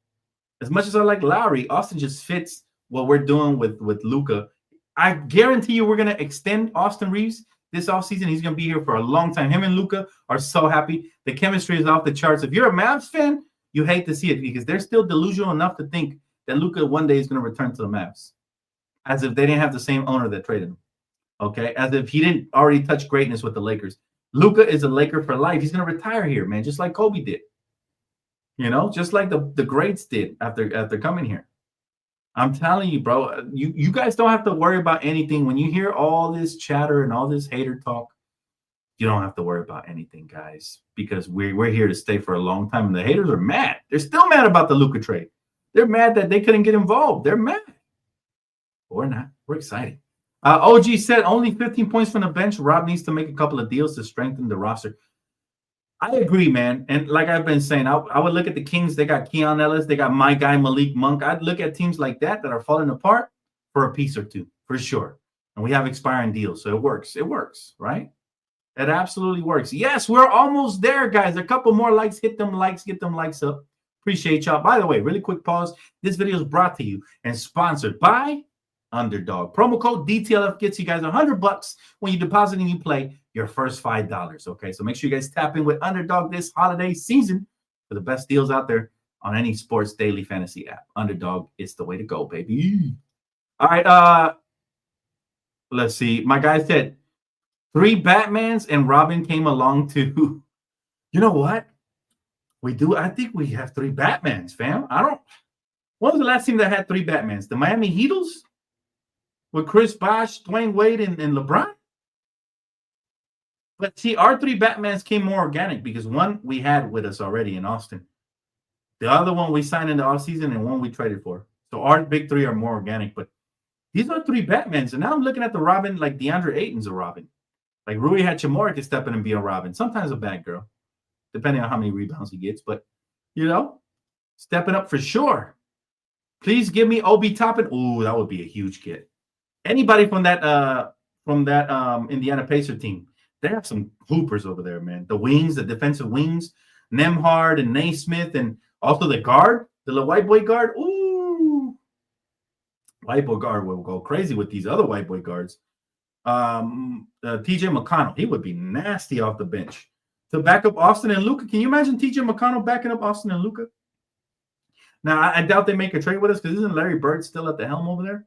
As much as I like Lowry, Austin just fits what we're doing with Luka. I guarantee you we're going to extend Austin Reeves this offseason. He's going to be here for a long time. Him and Luka are so happy. The chemistry is off the charts. If you're a Mavs fan, you hate to see it because they're still delusional enough to think that Luka one day is going to return to the Mavs. As if they didn't have the same owner that traded him. Okay? As if he didn't already touch greatness with the Lakers. Luka is a Laker for life. He's going to retire here, man, just like Kobe did. You know, just like the greats did after coming here. I'm telling you, bro, you guys don't have to worry about anything. When you hear all this chatter and all this hater talk, you don't have to worry about anything, guys, because we're here to stay for a long time. And the haters are mad. They're still mad about the Luka trade. They're mad that they couldn't get involved. They're mad. But we're not. We're excited. OG said only 15 points from the bench. Rob needs to make a couple of deals to strengthen the roster. I agree, man. And like I've been saying, I would look at the Kings. They got Keon Ellis. They got my guy, Malik Monk. I'd look at teams like that are falling apart for a piece or two, for sure. And we have expiring deals, so it works. It works, right? It absolutely works. Yes, we're almost there, guys. A couple more likes. Hit them likes. Get them likes up. Appreciate y'all. By the way, really quick pause. This video is brought to you and sponsored by Underdog. Promo code DTLF gets you guys $100 when you deposit and you play your first $5. Okay, so make sure you guys tap in with Underdog this holiday season for the best deals out there on any sports daily fantasy app. Underdog is the way to go, baby. All right, let's see. My guy said 3 Batmans and Robin came along too. You know what? We do. I think we have 3 Batmans, fam. When was the last team that had 3 Batmans? The Miami Heatles? With Chris Bosh, Dwayne Wade, and LeBron? But see, our 3 Batmans came more organic because one we had with us already in Austin. The other one we signed in the offseason and one we traded for. So our big 3 are more organic. But these are 3 Batmans. And now I'm looking at the Robin like DeAndre Ayton's a Robin. Like Rui Hachimura could step in and be a Robin. Sometimes a bad girl, depending on how many rebounds he gets. But, you know, stepping up for sure. Please give me Obi Toppin. Ooh, that would be a huge get. Anybody from that Indiana Pacer team They have some hoopers over there, man. The wings, the defensive wings, Nemhard and Naismith, and also the guard, the little white boy guard. Ooh, white boy guard will go crazy with these other white boy guards. TJ McConnell, he would be nasty off the bench to back up Austin and Luka. Can you imagine TJ McConnell backing up Austin and Luka? Now, I doubt they make a trade with us because isn't Larry Bird still at the helm over there?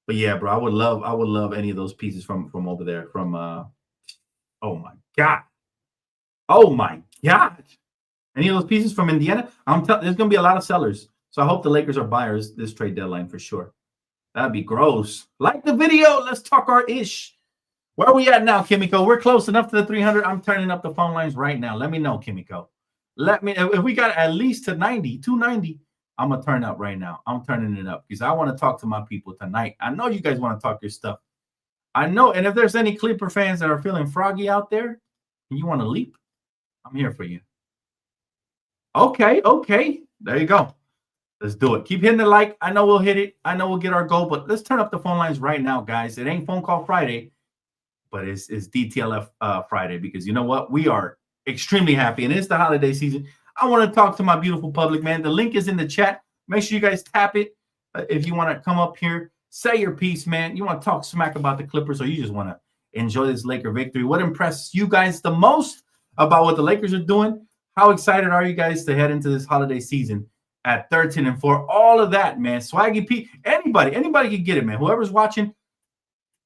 But yeah, bro, I would love any of those pieces from over there. From oh my god, any of those pieces from Indiana. There's gonna be a lot of sellers, so I hope the Lakers are buyers this trade deadline for sure. That'd be gross. Like the video. Let's talk our ish. Where are we at now, Kimiko? We're close enough to the 300. I'm turning up the phone lines right now. Let me know, Kimiko. Let me, if we got at least to 90, 290, I'm going to turn up right now. I'm turning it up because I want to talk to my people tonight. I know you guys want to talk your stuff. I know. And if there's any Clipper fans that are feeling froggy out there and you want to leap, I'm here for you. Okay. There you go. Let's do it. Keep hitting the like. I know we'll hit it. I know we'll get our goal, but let's turn up the phone lines right now, guys. It ain't phone call Friday, but it's DTLF Friday because you know what? We are extremely happy, and it's the holiday season. I want to talk to my beautiful public, man. The link is in the chat. Make sure you guys tap it if you want to come up here, say your piece, man. You want to talk smack about the Clippers, or you just want to enjoy this Laker victory. What impresses you guys the most about what the Lakers are doing? How excited are you guys to head into this holiday season at 13-4? All of that, man. Swaggy P, anybody can get it, man. Whoever's watching,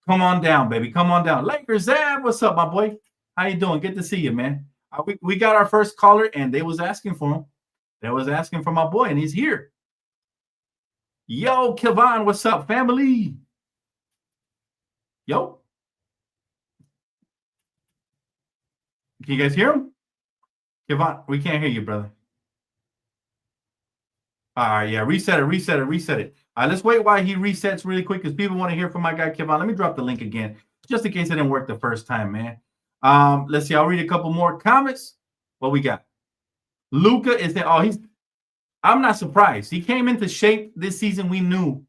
come on down, baby. Come on down. Lakers, what's up, my boy? How you doing? Good to see you, man. We got our first caller, and they was asking for him. They was asking for my boy, and he's here. Yo, Kevon, what's up, family? Yo. Can you guys hear him? Kevon, we can't hear you, brother. All right, yeah, reset it. All right, let's wait while he resets really quick because people want to hear from my guy, Kevon. Let me drop the link again, just in case it didn't work the first time, man. Let's see. I'll read a couple more comments. What we got? Luka is there. I'm not surprised. He came into shape this season. We knew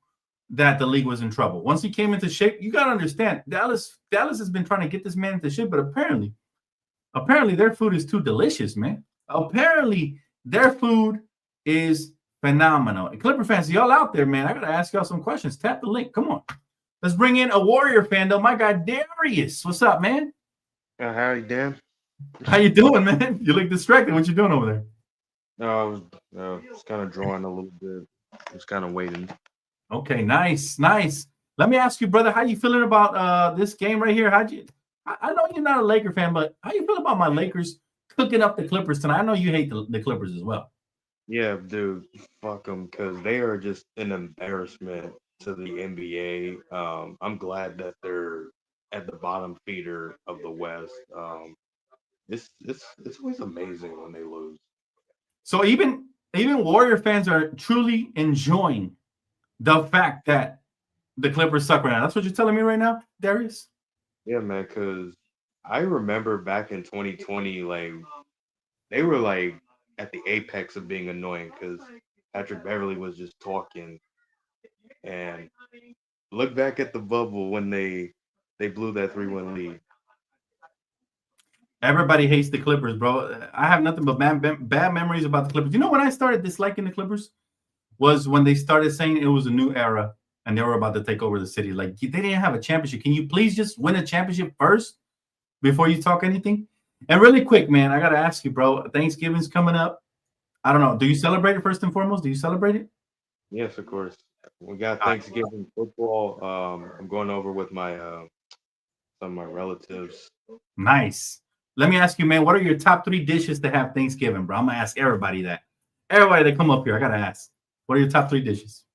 that the league was in trouble. Once he came into shape, you got to understand, Dallas has been trying to get this man into shape, but apparently their food is too delicious, man. Apparently their food is phenomenal. And Clipper fans, y'all out there, man, I got to ask y'all some questions. Tap the link. Come on. Let's bring in a Warrior fan, though. My guy, Darius. What's up, man? How you doing? How you doing, man? You look distracted. What you doing over there? No, I was kind of drawing a little bit. Just kind of waiting. Okay, nice. Let me ask you, brother, how you feeling about this game right here? I know you're not a Laker fan, but how you feel about my Lakers cooking up the Clippers tonight? I know you hate the Clippers as well. Yeah, dude, fuck them because they are just an embarrassment to the NBA. I'm glad that they're at the bottom feeder of the West. It's always amazing when they lose. So even Warrior fans are truly enjoying the fact that the Clippers suck right now. That's what you're telling me right now, Darius? Yeah, man, because I remember back in 2020, like, they were, like, at the apex of being annoying because Patrick Beverly was just talking. And look back at the bubble when they blew that 3-1 lead. Everybody hates the Clippers, bro. I have nothing but bad memories about the Clippers. You know when I started disliking the Clippers was when they started saying it was a new era and they were about to take over the city. Like, they didn't have a championship. Can you please just win a championship first before you talk anything? And really quick, man, I got to ask you, bro, Thanksgiving's coming up. I don't know. Do you celebrate it first and foremost? Do you celebrate it? Yes, of course. We got Thanksgiving football. I'm going over with my some of my relatives. Nice. Let me ask you, man, what are your top 3 dishes to have Thanksgiving, bro? I'm going to ask everybody that. Everybody that come up here, I got to ask. What are your top 3 dishes?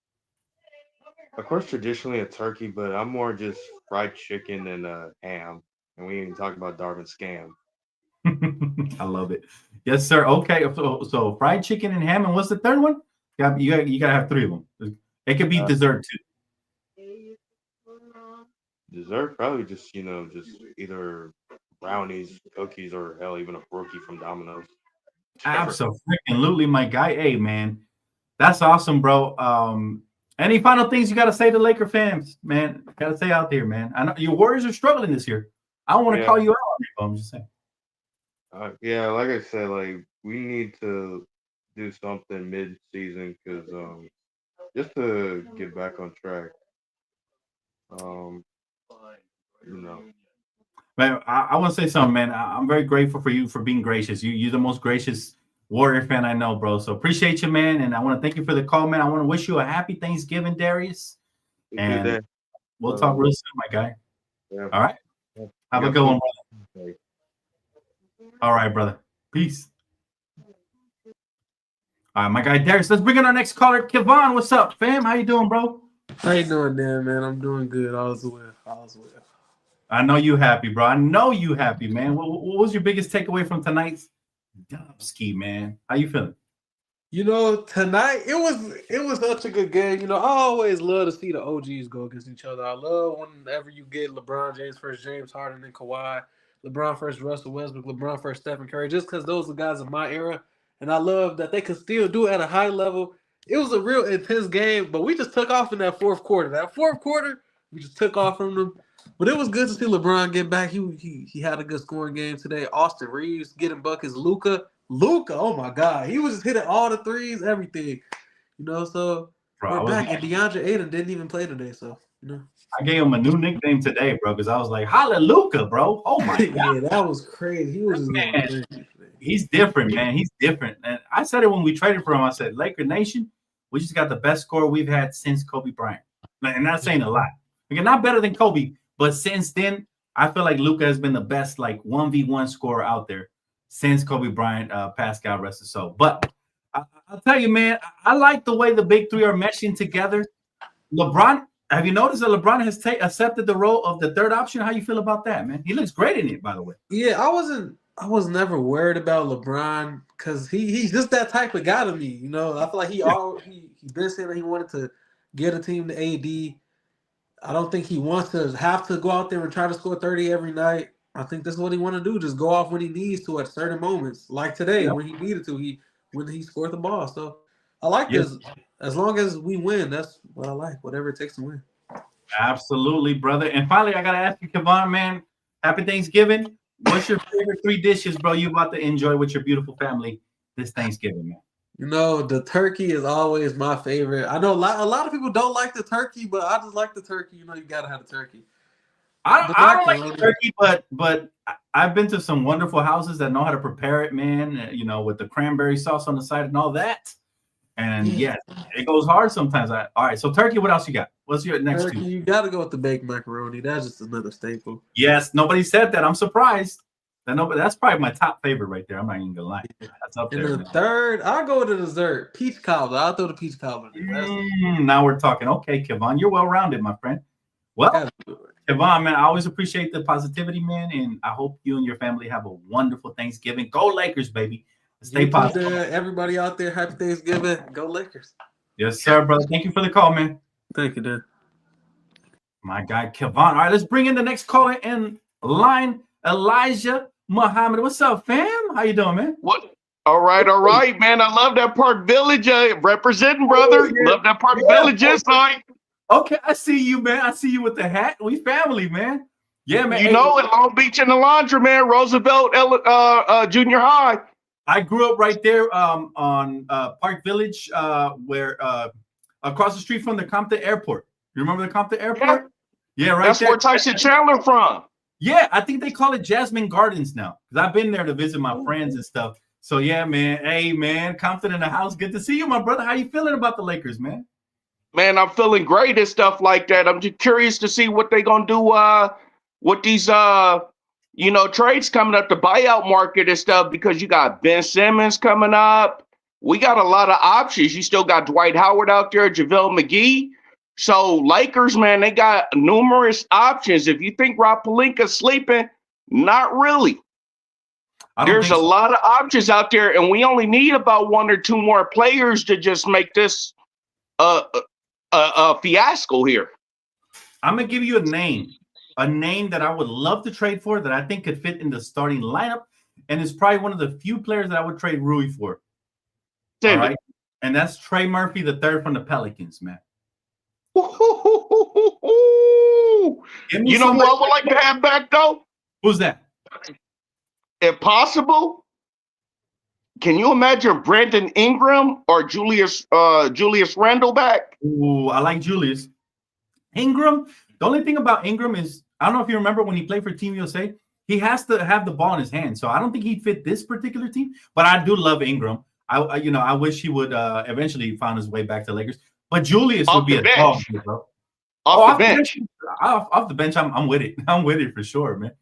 Of course, traditionally a turkey, but I'm more just fried chicken and ham. And we ain't talking about Darvin Scam. I love it. Yes, sir. Okay, so fried chicken and ham, and what's the third one? You got to have 3 of them. It could be dessert too. Dessert, probably just either brownies, cookies, or hell, even a brookie from Domino's. Absolutely, my guy. Hey, man, that's awesome, bro. Any final things you got to say to Laker fans, man? Got to say out there, man. I know your Warriors are struggling this year. I don't want to Yeah. call you out on it, but I'm just saying. Yeah, like I said, like we need to do something mid-season because just to get back on track. Um, you know, Man, I want to say something, man. I'm very grateful for you for being gracious. You're the most gracious Warrior fan I know, bro. So appreciate you, man. And I want to thank you for the call, man. I want to wish you a happy Thanksgiving, Darius. you do And that. we'll talk real soon, my guy. Yeah. All right. Have a good one, brother. All right, brother. Peace. All right, my guy Darius. Let's bring in our next caller, Kevon. What's up, fam? How you doing, bro? How you doing, Dan, man? I'm doing good. All's well. All's well. I know you happy, bro. I know you happy, man. What was your biggest takeaway from tonight's Dubski, man? How you feeling? You know, tonight it was such a good game. You know, I always love to see the OGs go against each other. I love whenever you get LeBron James versus James Harden and Kawhi, LeBron versus Russell Westbrook, LeBron versus Stephen Curry, just because those are guys of my era. And I love that they could still do it at a high level. It was a real intense game, but we just took off in that fourth quarter. That fourth quarter, we just took off from them. But it was good to see LeBron get back. He had a good scoring game today. Austin Reeves getting buckets. Luka, oh my God, he was just hitting all the threes, everything. You know, so Bro, we're back. And DeAndre Ayton didn't even play today, so you know. I gave him a new nickname today, bro, because I was like, Hallelujah, bro. Oh my God. Yeah, that was crazy. He was just going crazy. He's different, man. He's different. And I said it when we traded for him. I said, Laker Nation, we just got the best scorer we've had since Kobe Bryant. And not saying a lot. Again, not better than Kobe, but since then, I feel like Luka has been the best, like 1v1 scorer out there since Kobe Bryant passed, God rest his soul. But I'll tell you, man, I like the way the big three are meshing together. LeBron, have you noticed that LeBron has accepted the role of the third option? How you feel about that, man? He looks great in it, by the way. Yeah, I was never worried about LeBron because he's just that type of guy to me. You know, I feel like he been saying that he wanted to get a team to AD. I don't think he wants to have to go out there and try to score 30 every night. I think that's what he want to do. Just go off when he needs to at certain moments, like today when he needed to. When he scored the ball. So I like this. As long as we win, that's what I like. Whatever it takes to win. Absolutely, brother. And finally, I gotta ask you, Kevon, man. Happy Thanksgiving. What's your favorite 3 dishes, bro, you about to enjoy with your beautiful family this Thanksgiving, man? You know, the turkey is always my favorite. I know a lot of people don't like the turkey, but I just like the turkey. You know, you gotta have the turkey. I don't like the turkey, but I've been to some wonderful houses that know how to prepare it, man. You know, with the cranberry sauce on the side and all that. And yes, it goes hard sometimes. All right, so turkey. What else you got? What's your next turkey? 2? You got to go with the baked macaroni. That's just another staple. Yes, nobody said that. I'm surprised. That's probably my top favorite right there. I'm not even gonna lie. That's up there. And the third, I'll go with the dessert, peach cobbler. I'll throw the peach cobbler. Now we're talking. Okay, Kevon, you're well rounded, my friend. Well, Kevon, man, I always appreciate the positivity, man, and I hope you and your family have a wonderful Thanksgiving. Go Lakers, baby. Stay positive. Everybody out there, happy Thanksgiving. Go Lakers. Yes, sir, brother. Thank you for the call, man. Thank you, Dan. My guy, Kevon. All right, let's bring in the next caller in line, Elijah Muhammad. What's up, fam? How you doing, man? What? All right, man. I love that Park Village. Representing, brother. Yeah. Love that Park Village inside. Okay, I see you, man. I see you with the hat. We family, man. Yeah, man. You know, in Long Beach in the laundry, man. Roosevelt Junior High. I grew up right there on Park Village, where across the street from the Compton Airport. You remember the Compton Airport? Yeah, right. That's there. where Tyson Chandler from. Yeah, I think they call it Jasmine Gardens now because I've been there to visit my friends and stuff. So yeah, man. Hey, man, Compton in the house. Good to see you, my brother. How you feeling about the Lakers, man? Man, I'm feeling great and stuff like that. I'm just curious to see what they're gonna do with these trades coming up, the buyout market and stuff, because you got Ben Simmons coming up. We got a lot of options. You still got Dwight Howard out there, JaVale McGee. So Lakers, man, they got numerous options. If you think Rob Pelinka's sleeping, not really. There's a lot of options out there, and we only need about 1 or 2 more players to just make this a fiasco here. I'm gonna give you a name that I would love to trade for that I think could fit in the starting lineup, and it's probably one of the few players that I would trade Rui for. All right, and that's Trey Murphy III from the Pelicans, man. You know who I would like to have back though? Who's that? If possible, can you imagine Brandon Ingram or Julius Randle back? Ooh, I like Julius. Ingram, the only thing about Ingram is, I don't know if you remember when he played for Team USA, he has to have the ball in his hand. So I don't think he'd fit this particular team, but I do love Ingram. I wish he would eventually find his way back to Lakers. But Julius would be a dog, bro. Off the bench. Off the bench, I'm with it. I'm with it for sure, man.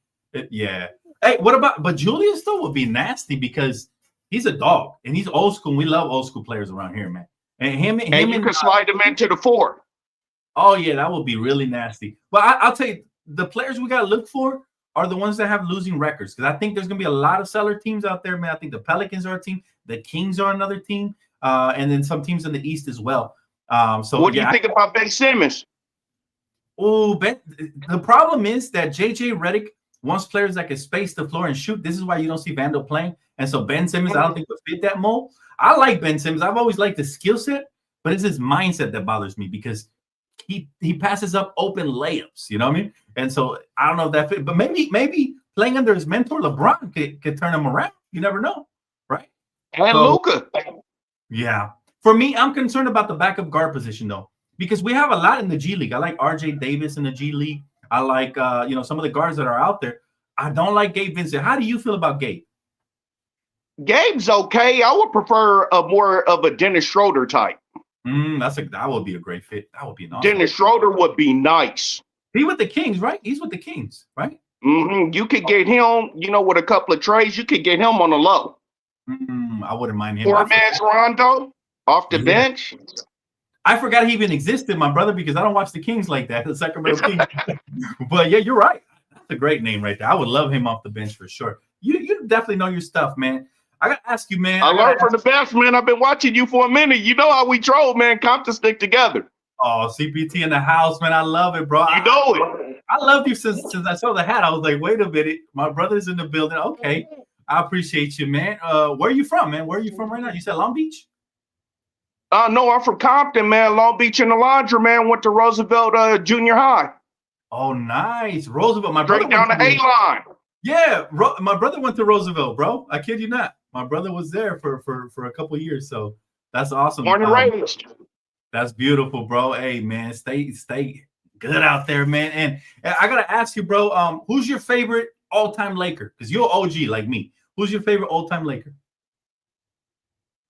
Yeah. Hey, what about? But Julius though would be nasty because he's a dog and he's old school. We love old school players around here, man. And him you can slide him into the 4. Oh yeah, that would be really nasty. But I'll tell you, the players we got to look for are the ones that have losing records because I think there's gonna be a lot of seller teams out there, man. I think the Pelicans are a team, the Kings are another team, and then some teams in the East as well. So what do you think about Ben Simmons? Oh, the problem is that JJ Redick wants players that can space the floor and shoot. This is why you don't see Vandal playing. And so Ben Simmons, I don't think would fit that mold. I like Ben Simmons. I've always liked the skill set, but it's his mindset that bothers me because he passes up open layups. You know what I mean? And so I don't know if that fit, but maybe playing under his mentor LeBron could turn him around. You never know, right? And Luka. Yeah. For me, I'm concerned about the backup guard position though. Because we have a lot in the G League. I like RJ Davis in the G League. I like some of the guards that are out there. I don't like Gabe Vincent. How do you feel about Gabe? Gabe's okay. I would prefer a more of a Dennis Schroeder type. That would be a great fit. That would be an awesome. Dennis Schroeder would be nice. He with the Kings, right? He's with the Kings, right? You could get him, with a couple of trades, you could get him on the low. I wouldn't mind him. 4-man's Rondo off the bench. I forgot he even existed, my brother, because I don't watch the Kings like that, the Sacramento Kings. But yeah, you're right. That's a great name right there. I would love him off the bench for sure. You definitely know your stuff, man. I gotta ask you, man. I learned from the best, man. I've been watching you for a minute. You know how we troll, man. Compton stick together. Oh, CPT in the house, man. I love it, bro. You know it. I loved you since I saw the hat. I was like, wait a minute. My brother's in the building. Okay. I appreciate you, man. Where are you from, man? Where are you from right now? You said Long Beach? No, I'm from Compton, man. Long Beach in the laundry, man. Went to Roosevelt Junior High. Oh, nice. Roosevelt. My brother down the A-line. Yeah, my brother went to Roosevelt, bro. I kid you not. My brother was there for a couple of years, so that's awesome. Born and raised. That's beautiful, bro. Hey, man, stay good out there, man. And I gotta ask you, bro, who's your favorite all-time Laker? Because you're OG like me. Who's your favorite all-time Laker?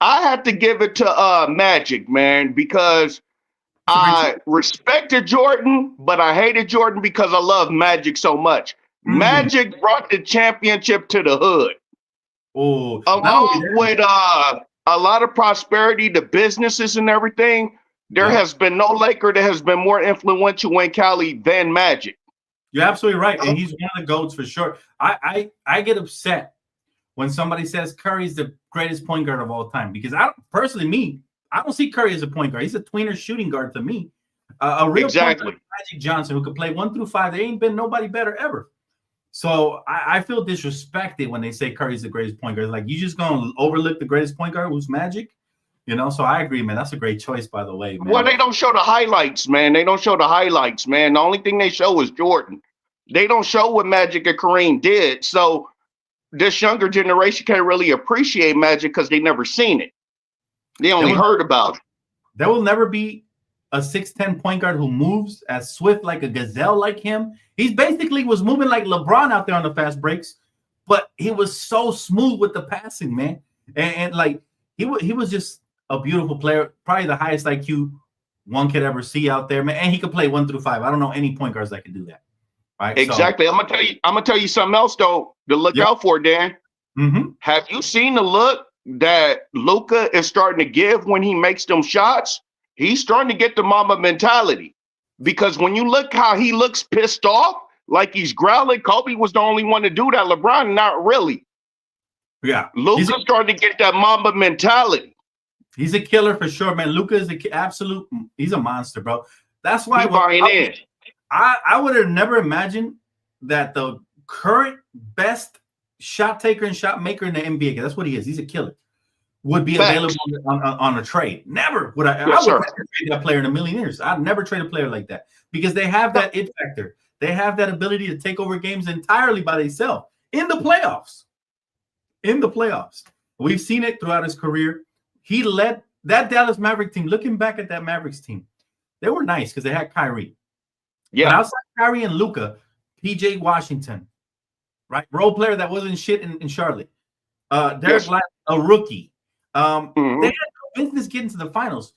I had to give it to Magic, man, because I respected Jordan, but I hated Jordan because I love Magic so much. Magic brought the championship to the hood. Oh, along with a lot of prosperity to businesses and everything. There has been no Laker that has been more influential in Cali than Magic. You're absolutely right, and he's one of the GOATs for sure. I get upset when somebody says Curry's the greatest point guard of all time because I don't see Curry as a point guard. He's a tweener shooting guard to me. A real point guard, Magic Johnson, who could play 1 through 5. There ain't been nobody better ever. So I feel disrespected when they say Curry's the greatest point guard. Like, you just gonna overlook the greatest point guard who's Magic? So I agree, man. That's a great choice, by the way, man. Well, they don't show the highlights, man. The only thing they show is Jordan. They don't show what Magic and Kareem did. So this younger generation can't really appreciate Magic because they never seen it. They only heard about it. There will never be a 6'10" point guard who moves as swift like a gazelle like him. He basically was moving like LeBron out there on the fast breaks, but he was so smooth with the passing, man. And like he was just a beautiful player, probably the highest IQ one could ever see out there, man. And he could play 1 through 5. I don't know any point guards that can do that. Right? Exactly. So, I'm gonna tell you something else though to look out for, Dan. Have you seen the look that Luka is starting to give when he makes them shots? He's starting to get the mama mentality. Because when you look how he looks pissed off, like he's growling, Kobe was the only one to do that. LeBron, not really. Yeah. Luka's starting to get that mamba mentality. He's a killer for sure, man. Luka is he's a monster, bro. That's why I would have never imagined that the current best shot taker and shot maker in the NBA, that's what he is. He's a killer. Would be available on a trade. Never would I. I would never trade that player in a million years. I'd never trade a player like that because they have that it factor. They have that ability to take over games entirely by themselves in the playoffs. In the playoffs. We've seen it throughout his career. He led that Dallas Maverick team. Looking back at that Mavericks team, they were nice because they had Kyrie. Yeah. But outside Kyrie and Luka, PJ Washington, right? Role player that wasn't shit in Charlotte. Derek Lively, a rookie. They had no business getting to the finals.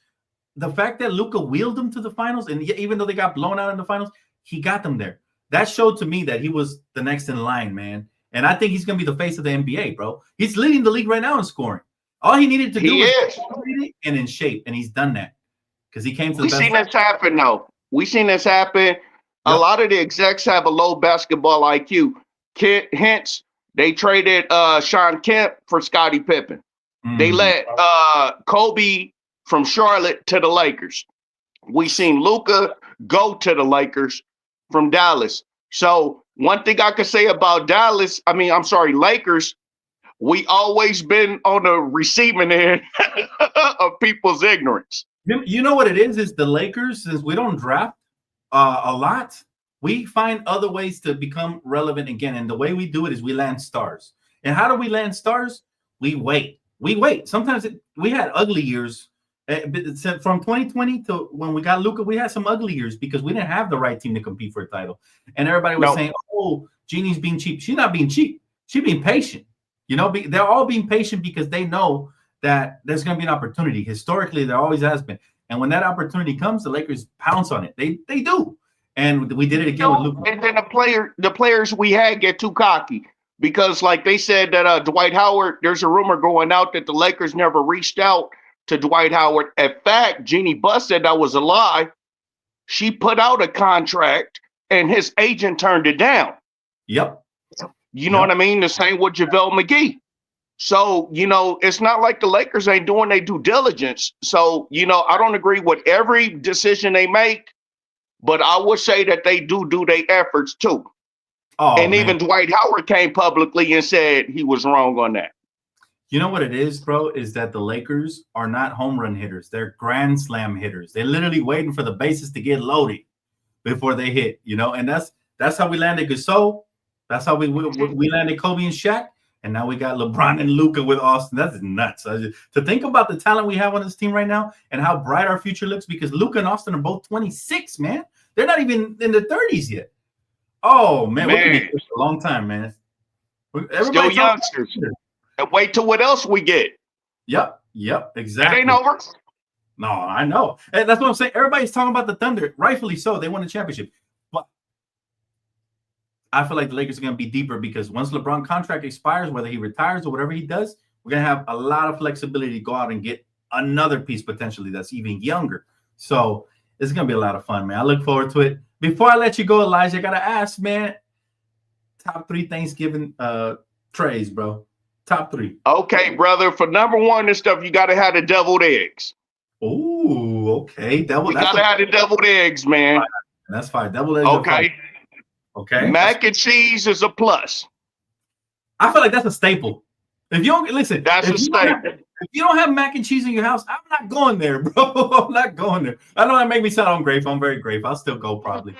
The fact that Luka wheeled them to the finals, and even though they got blown out in the finals, he got them there. That showed to me that he was the next in line, man. And I think he's going to be the face of the NBA, bro. He's leading the league right now in scoring. All he needed to do was and in shape, and he's done that because he came to the best. We've seen this happen, though. We've seen this happen. Yep. A lot of the execs have a low basketball IQ. Hence, they traded Sean Kemp for Scottie Pippen. They let Kobe from Charlotte to the Lakers. We seen Luka go to the Lakers from Dallas. So one thing I could say about Lakers, we always been on the receiving end of people's ignorance. You know what it is the Lakers, since we don't draft a lot, we find other ways to become relevant again. And the way we do it is we land stars. And how do we land stars? We wait. Sometimes we had ugly years. From 2020 to when we got Luka, we had some ugly years because we didn't have the right team to compete for a title. And everybody was saying, oh, Jeannie's being cheap. She's not being cheap. She's being patient. You know, they're all being patient because they know that there's going to be an opportunity. Historically, there always has been. And when that opportunity comes, the Lakers pounce on it. They do. And we did it again with Luka. And then the players we had get too cocky because, like they said that Dwight Howard, there's a rumor going out that the Lakers never reached out to Dwight Howard. In fact, Jeannie Buss said that was a lie. She put out a contract and his agent turned it down. Yep. You know what I mean? The same with JaVale McGee. So, it's not like the Lakers ain't doing their due diligence. So, I don't agree with every decision they make, but I would say that they do their efforts too. And even Dwight Howard came publicly and said he was wrong on that. You know what it is, bro, is that the Lakers are not home run hitters. They're grand slam hitters. They're literally waiting for the bases to get loaded before they hit, and that's how we landed Gasol. That's how we landed Kobe and Shaq. And now we got LeBron and Luka with Austin. That's nuts. To think about the talent we have on this team right now and how bright our future looks, because Luka and Austin are both 26, man. They're not even in the 30s yet. Oh, man. We're going to be here for a long time, man. Still youngsters. And wait till what else we get. Yep, exactly. It ain't over. No, I know. And that's what I'm saying. Everybody's talking about the Thunder. Rightfully so. They won a championship. But I feel like the Lakers are going to be deeper because once LeBron's contract expires, whether he retires or whatever he does, we're going to have a lot of flexibility to go out and get another piece potentially that's even younger. So it's going to be a lot of fun, man. I look forward to it. Before I let you go, Elijah, I got to ask, man, top 3 Thanksgiving trays, bro. Top 3. Okay, brother. For number 1 and stuff, you got to have the deviled eggs. Ooh, okay. You got to have the deviled eggs, man. That's fine. Deviled eggs. Okay. Mac and cheese is a plus. I feel like that's a staple. If you don't listen, that's a staple. If you don't have mac and cheese in your house, I'm not going there, bro. I'm not going there. I know that make me sound ungrateful. I'm very grateful. I'll still go probably.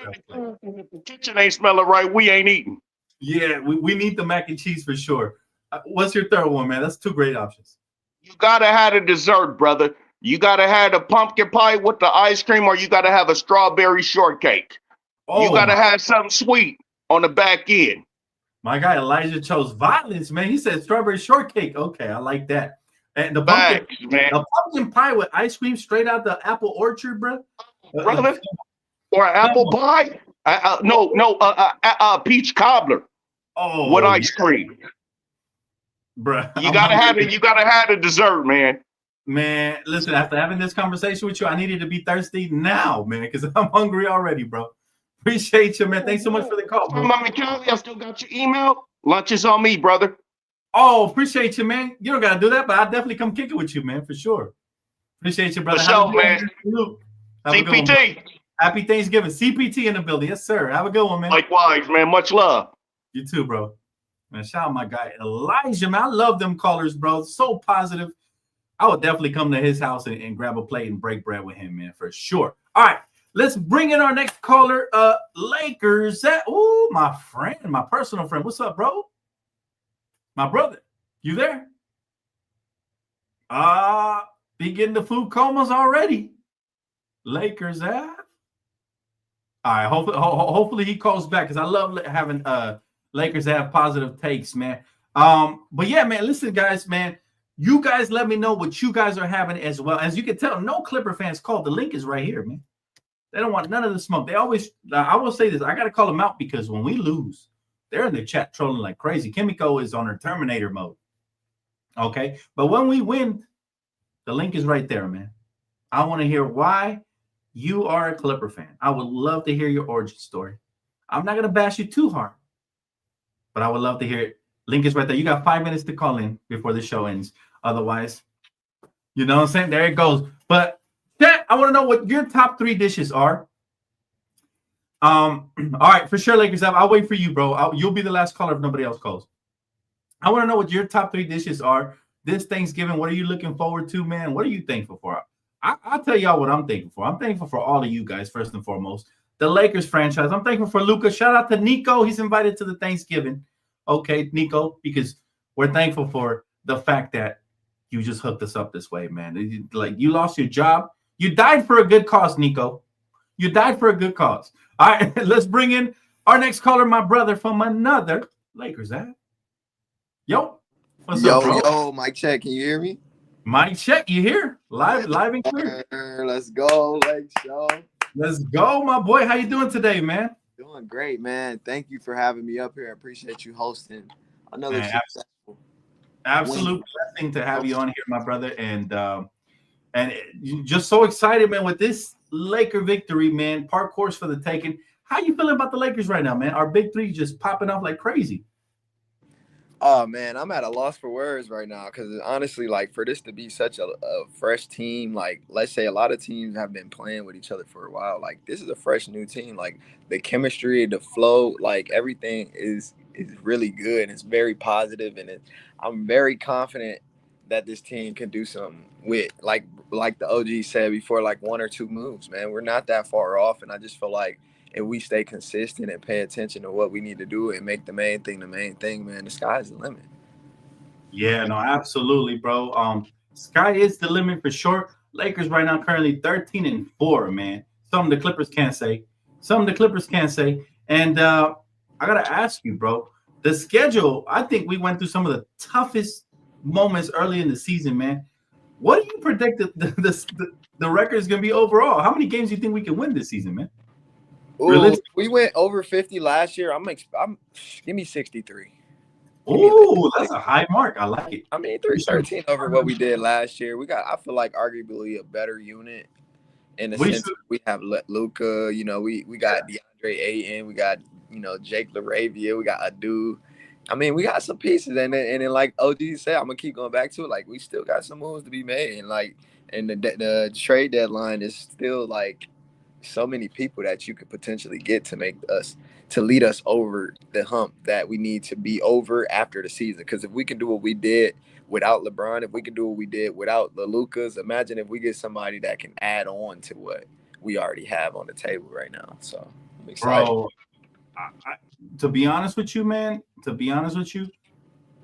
Kitchen ain't smelling right. We ain't eating. Yeah, we need the mac and cheese for sure. What's your third one, man? That's 2 great options. You gotta have a dessert, brother. You gotta have a pumpkin pie with the ice cream, or you gotta have a strawberry shortcake. You gotta have something sweet on the back end. My guy Elijah chose violence, man. He said strawberry shortcake. Okay, I like that. And the pumpkin pie with ice cream straight out the apple orchard, bro. Brother, or an apple pie? Peach cobbler. Oh, with ice cream. Bro, you gotta have it. You gotta have the dessert, man. Man, listen, after having this conversation with you, I needed to be thirsty now, man, because I'm hungry already, bro. Appreciate you, man. Thanks so much for the call, bro. Mama Kelly, I still got your email. Lunch is on me, brother. Oh, appreciate you, man. You don't gotta do that, but I'll definitely come kick it with you, man, for sure. Appreciate you, brother. For sure, man. CPT. Happy Thanksgiving. CPT in the building. Yes, sir. Have a good one, man. Likewise, man. Much love. You too, bro. Man, shout out my guy Elijah, man. I love them callers, bro. So positive. I would definitely come to his house and grab a plate and break bread with him, man, for sure. All right. Let's bring in our next caller. Lakers. Oh, my friend, my personal friend. What's up, bro? My brother. You there? Be getting the food comas already. Lakers. All right. Hopefully he calls back because I love having Lakers have positive takes, man. But yeah, man. Listen, guys, man. You guys let me know what you guys are having as well. As you can tell, no Clipper fans called. The link is right here, man. They don't want none of the smoke. They always, I will say this, I got to call them out because when we lose, they're in the chat trolling like crazy. Kimiko is on her Terminator mode. Okay. But when we win, the link is right there, man. I want to hear why you are a Clipper fan. I would love to hear your origin story. I'm not going to bash you too hard, but I would love to hear it. Link is right there. You got 5 minutes to call in before the show ends. Otherwise, you know what I'm saying? There it goes. But chat, I want to know what your top 3 dishes are. All right, for sure, Lakers. I'll wait for you, bro. You'll be the last caller if nobody else calls. I want to know what your top 3 dishes are this Thanksgiving. What are you looking forward to, man? What are you thankful for? I'll tell y'all what I'm thankful for. I'm thankful for all of you guys, first and foremost. The Lakers franchise. I'm thankful for Luka. Shout out to Nico. He's invited to the Thanksgiving. Okay, Nico, because we're thankful for the fact that you just hooked us up this way, man. Like, you lost your job. You died for a good cause, Nico. You died for a good cause. All right, let's bring in our next caller, my brother from another Lakers ad. Yo, what's up, bro? Yo, mic check. Can you hear me? Mic check. You here? Live and clear. Let's go, Lake Show. Let's go, my boy. How you doing today, man? Doing great, man. Thank you for having me up here. I appreciate you hosting another successful. Absolute blessing to have you on here, my brother. And just so excited, man, with this Laker victory, man. Park course for the taking. How you feeling about the Lakers right now, man? Our big three just popping off like crazy. Oh, man, I'm at a loss for words right now because honestly, like, for this to be such a fresh team, like, let's say a lot of teams have been playing with each other for a while. Like, this is a fresh new team. Like, the chemistry, the flow, like, everything is really good. It's very positive, and I'm very confident that this team can do something with, like the OG said before, like 1 or 2 moves, man. We're not that far off, and I just feel like if we stay consistent and pay attention to what we need to do and make the main thing, man, the sky's the limit. Yeah, no, absolutely, bro. Sky is the limit for sure. Lakers right now currently 13-4, man. Something the Clippers can't say. And I gotta ask you, bro, the schedule. I think we went through some of the toughest moments early in the season, man. What do you predict the record is gonna be overall? How many games do you think we can win this season, man? Ooh, we went over 50 last year. I'm give me 63. Oh, that's a high mark. I like it. I mean, 313 over what we did last year. I feel like arguably a better unit in the sense we have Luka. You know, we got DeAndre Ayton. We got, you know, Jake LaRavia. We got Adu. I mean, we got some pieces, and then like OG said, I'm gonna keep going back to it. Like, we still got some moves to be made, and the trade deadline is still like so many people that you could potentially get to lead us over the hump that we need to be over after the season. Because if we can do what we did without LeBron, if we can do what we did without the Lukas, imagine if we get somebody that can add on to what we already have on the table right now. So I'm excited. Bro, to be honest with you, man, the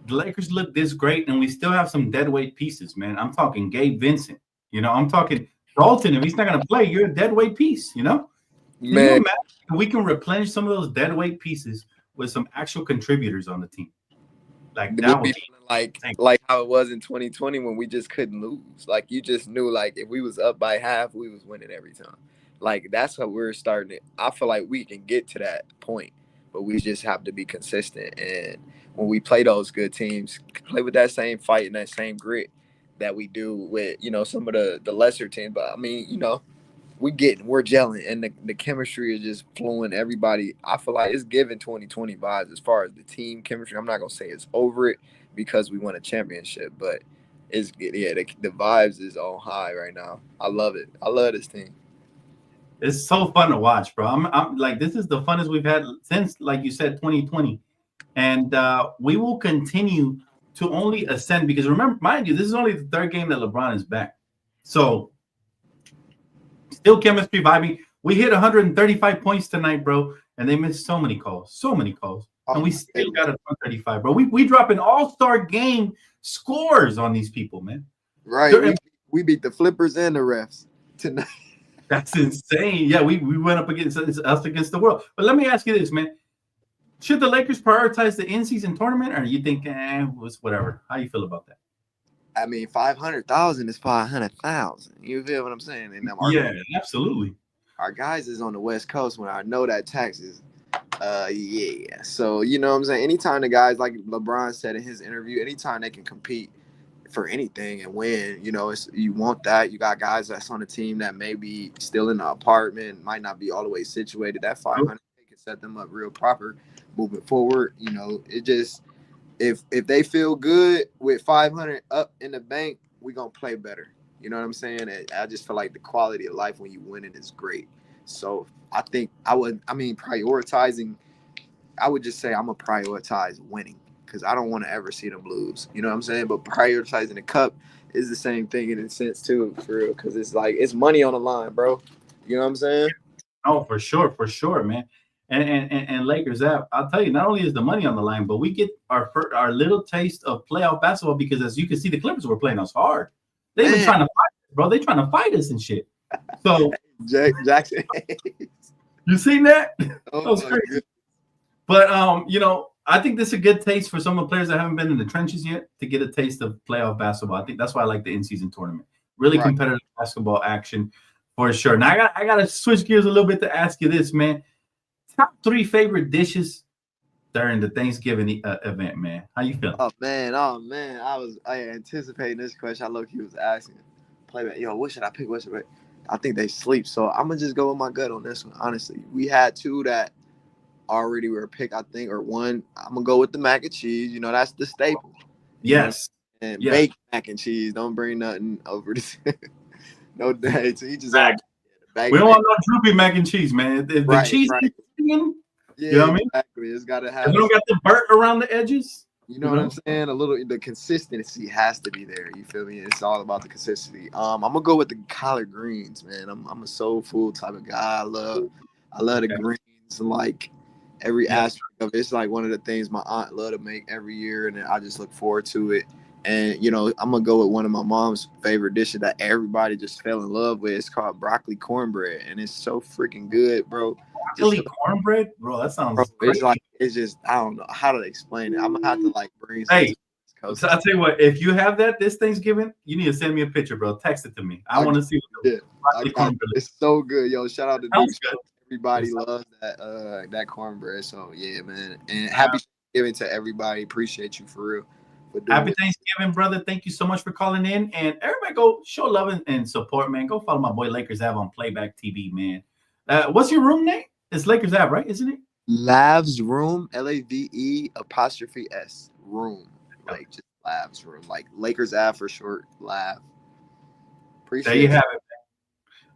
Lakers look this great, and we still have some deadweight pieces, man. I'm talking Gabe Vincent. You know, I'm talking Dalton. If he's not going to play, you're a deadweight piece, you know? Can you imagine if we can replenish some of those deadweight pieces with some actual contributors on the team? Like, that would be like how it was in 2020 when we just couldn't lose. Like, you just knew, like, if we was up by half, we was winning every time. Like, that's how we're starting it. I feel like we can get to that point, but we just have to be consistent. And when we play those good teams, play with that same fight and that same grit that we do with, you know, some of the lesser teams. But I mean, you know, we're gelling, and the chemistry is just flowing. Everybody, I feel like it's giving 2020 vibes as far as the team chemistry. I'm not gonna say it's over it because we won a championship, but the vibes is on high right now. I love it. I love this team. It's so fun to watch, bro. I'm like, this is the funnest we've had since, like you said, 2020, and we will continue to only ascend because mind you, this is only the 3rd game that LeBron is back. So still chemistry vibing. We hit 135 points tonight, bro, and they missed so many calls, and we still got a 135, bro. We dropping all-star game scores on these people, man. Right. We beat the flippers and the refs tonight. That's insane. Yeah, we went up against us against the world. But let me ask you this, man. Should the Lakers prioritize the in-season tournament, or you think, whatever? How you feel about that? I mean, 500,000 is 500,000. You feel what I'm saying? And yeah, absolutely. Our guys is on the West Coast when I know that taxes. Yeah. So you know what I'm saying? Anytime the guys, like LeBron said in his interview, anytime they can compete for anything and win, you know, you want that. You got guys that's on the team that may be still in the apartment, might not be all the way situated. That 500 can set them up real proper moving forward. You know, it just if they feel good with 500 up in the bank, we're gonna play better. You know what I'm saying? I just feel like the quality of life when you winning is great. So I think prioritizing, I would just say I'm gonna prioritize winning because I don't want to ever see them lose. You know what I'm saying? But prioritizing the cup is the same thing in a sense too, for real, because it's like it's money on the line, bro. You know what I'm saying? Oh, for sure, man. And Lakers, I'll tell you, not only is the money on the line, but we get our little taste of playoff basketball because, as you can see, the Clippers were playing us hard. They've been trying to fight us, bro. They trying to fight us and shit. So Jackson, you seen that? Oh, that was crazy. But you know, I think this is a good taste for some of the players that haven't been in the trenches yet to get a taste of playoff basketball. I think that's why I like the in-season tournament. Really competitive basketball action for sure. Now I gotta switch gears a little bit to ask you this, man. Top 3 favorite dishes during the Thanksgiving event, man. How you feeling? Oh man. I anticipating this question. I low-key was asking. Playback. Yo, what should I pick? I think they sleep. So I'm gonna just go with my gut on this one. Honestly, we had 2 that already were picked, I think, or 1. I'm gonna go with the mac and cheese. You know, that's the staple. Yes. And baked mac and cheese. Don't bring nothing over this. No day. So you just we don't want no droopy mac and cheese, man. The cheese is singing, yeah, you know what I mean? Exactly. It's gotta have. If we don't got the burnt around the edges. You know what I'm saying? The consistency has to be there. You feel me? It's all about the consistency. I'm gonna go with the collard greens, man. I'm a soul food type of guy. I love the greens, and like every aspect of it. It's like one of the things my aunt loved to make every year, and I just look forward to it. And you know, I'm gonna go with one of my mom's favorite dishes that everybody just fell in love with. It's called broccoli cornbread, and it's so freaking good, bro. Broccoli cornbread, bro. That sounds. It's just I don't know how to explain it. I'm gonna have to like bring. Hey, so I'll tell you what. If you have that this Thanksgiving, you need to send me a picture, bro. Text it to me. I want to see. It's so good, yo. Shout out to everybody loves that cornbread. So yeah, man. And happy Thanksgiving to everybody. Appreciate you for real. Happy Thanksgiving, brother. Thank you so much for calling in. And everybody go show love and support, man. Go follow my boy Lakers Ave on Playback TV, man. What's your room name? It's Lakers Ave, right? Isn't it? Lav's Room, LAVE''S room. Like just Lav's Room. Like Lakers Ave for short. Lav. Appreciate there you have it,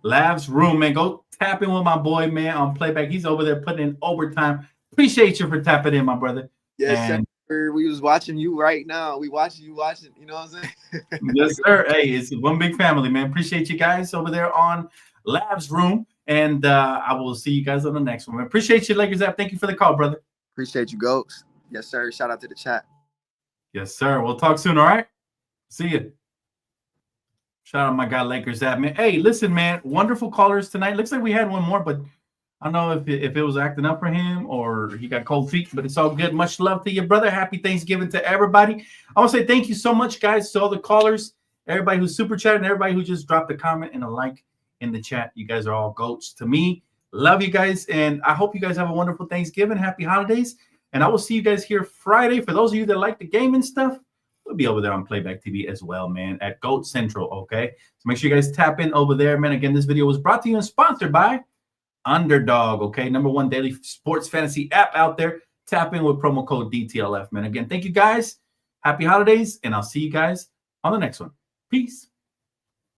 man. Lav's Room, man. Go tap in with my boy, man, on Playback. He's over there putting in overtime. Appreciate you for tapping in, my brother. Yes, sir. We was watching you right now. We watching you. You know what I'm saying? Yes, sir. Hey, it's one big family, man. Appreciate you guys over there on Lav's Room. And I will see you guys on the next one. Appreciate you, Lakers app. Thank you for the call, brother. Appreciate you, Goats. Yes, sir. Shout out to the chat. Yes, sir. We'll talk soon, all right? See you. Shout out my guy, Lakers app, man. Hey, listen, man. Wonderful callers tonight. Looks like we had one more, but I don't know if it was acting up for him or he got cold feet, but it's all good. Much love to you, brother. Happy Thanksgiving to everybody. I want to say thank you so much, guys, to all the callers, everybody who's super chatting, everybody who just dropped a comment and a like in the chat. You guys are all goats to me. Love you guys, and I hope you guys have a wonderful Thanksgiving. Happy holidays, and I will see you guys here Friday. For those of you that like the game and stuff, we'll be over there on Playback TV as well, man, at Goat Central, okay? So make sure you guys tap in over there, man. Again, this video was brought to you and sponsored by Underdog, okay? #1 daily sports fantasy app out there. Tap in with promo code DTLF, man. Again, thank you guys. Happy holidays, and I'll see you guys on the next one. Peace.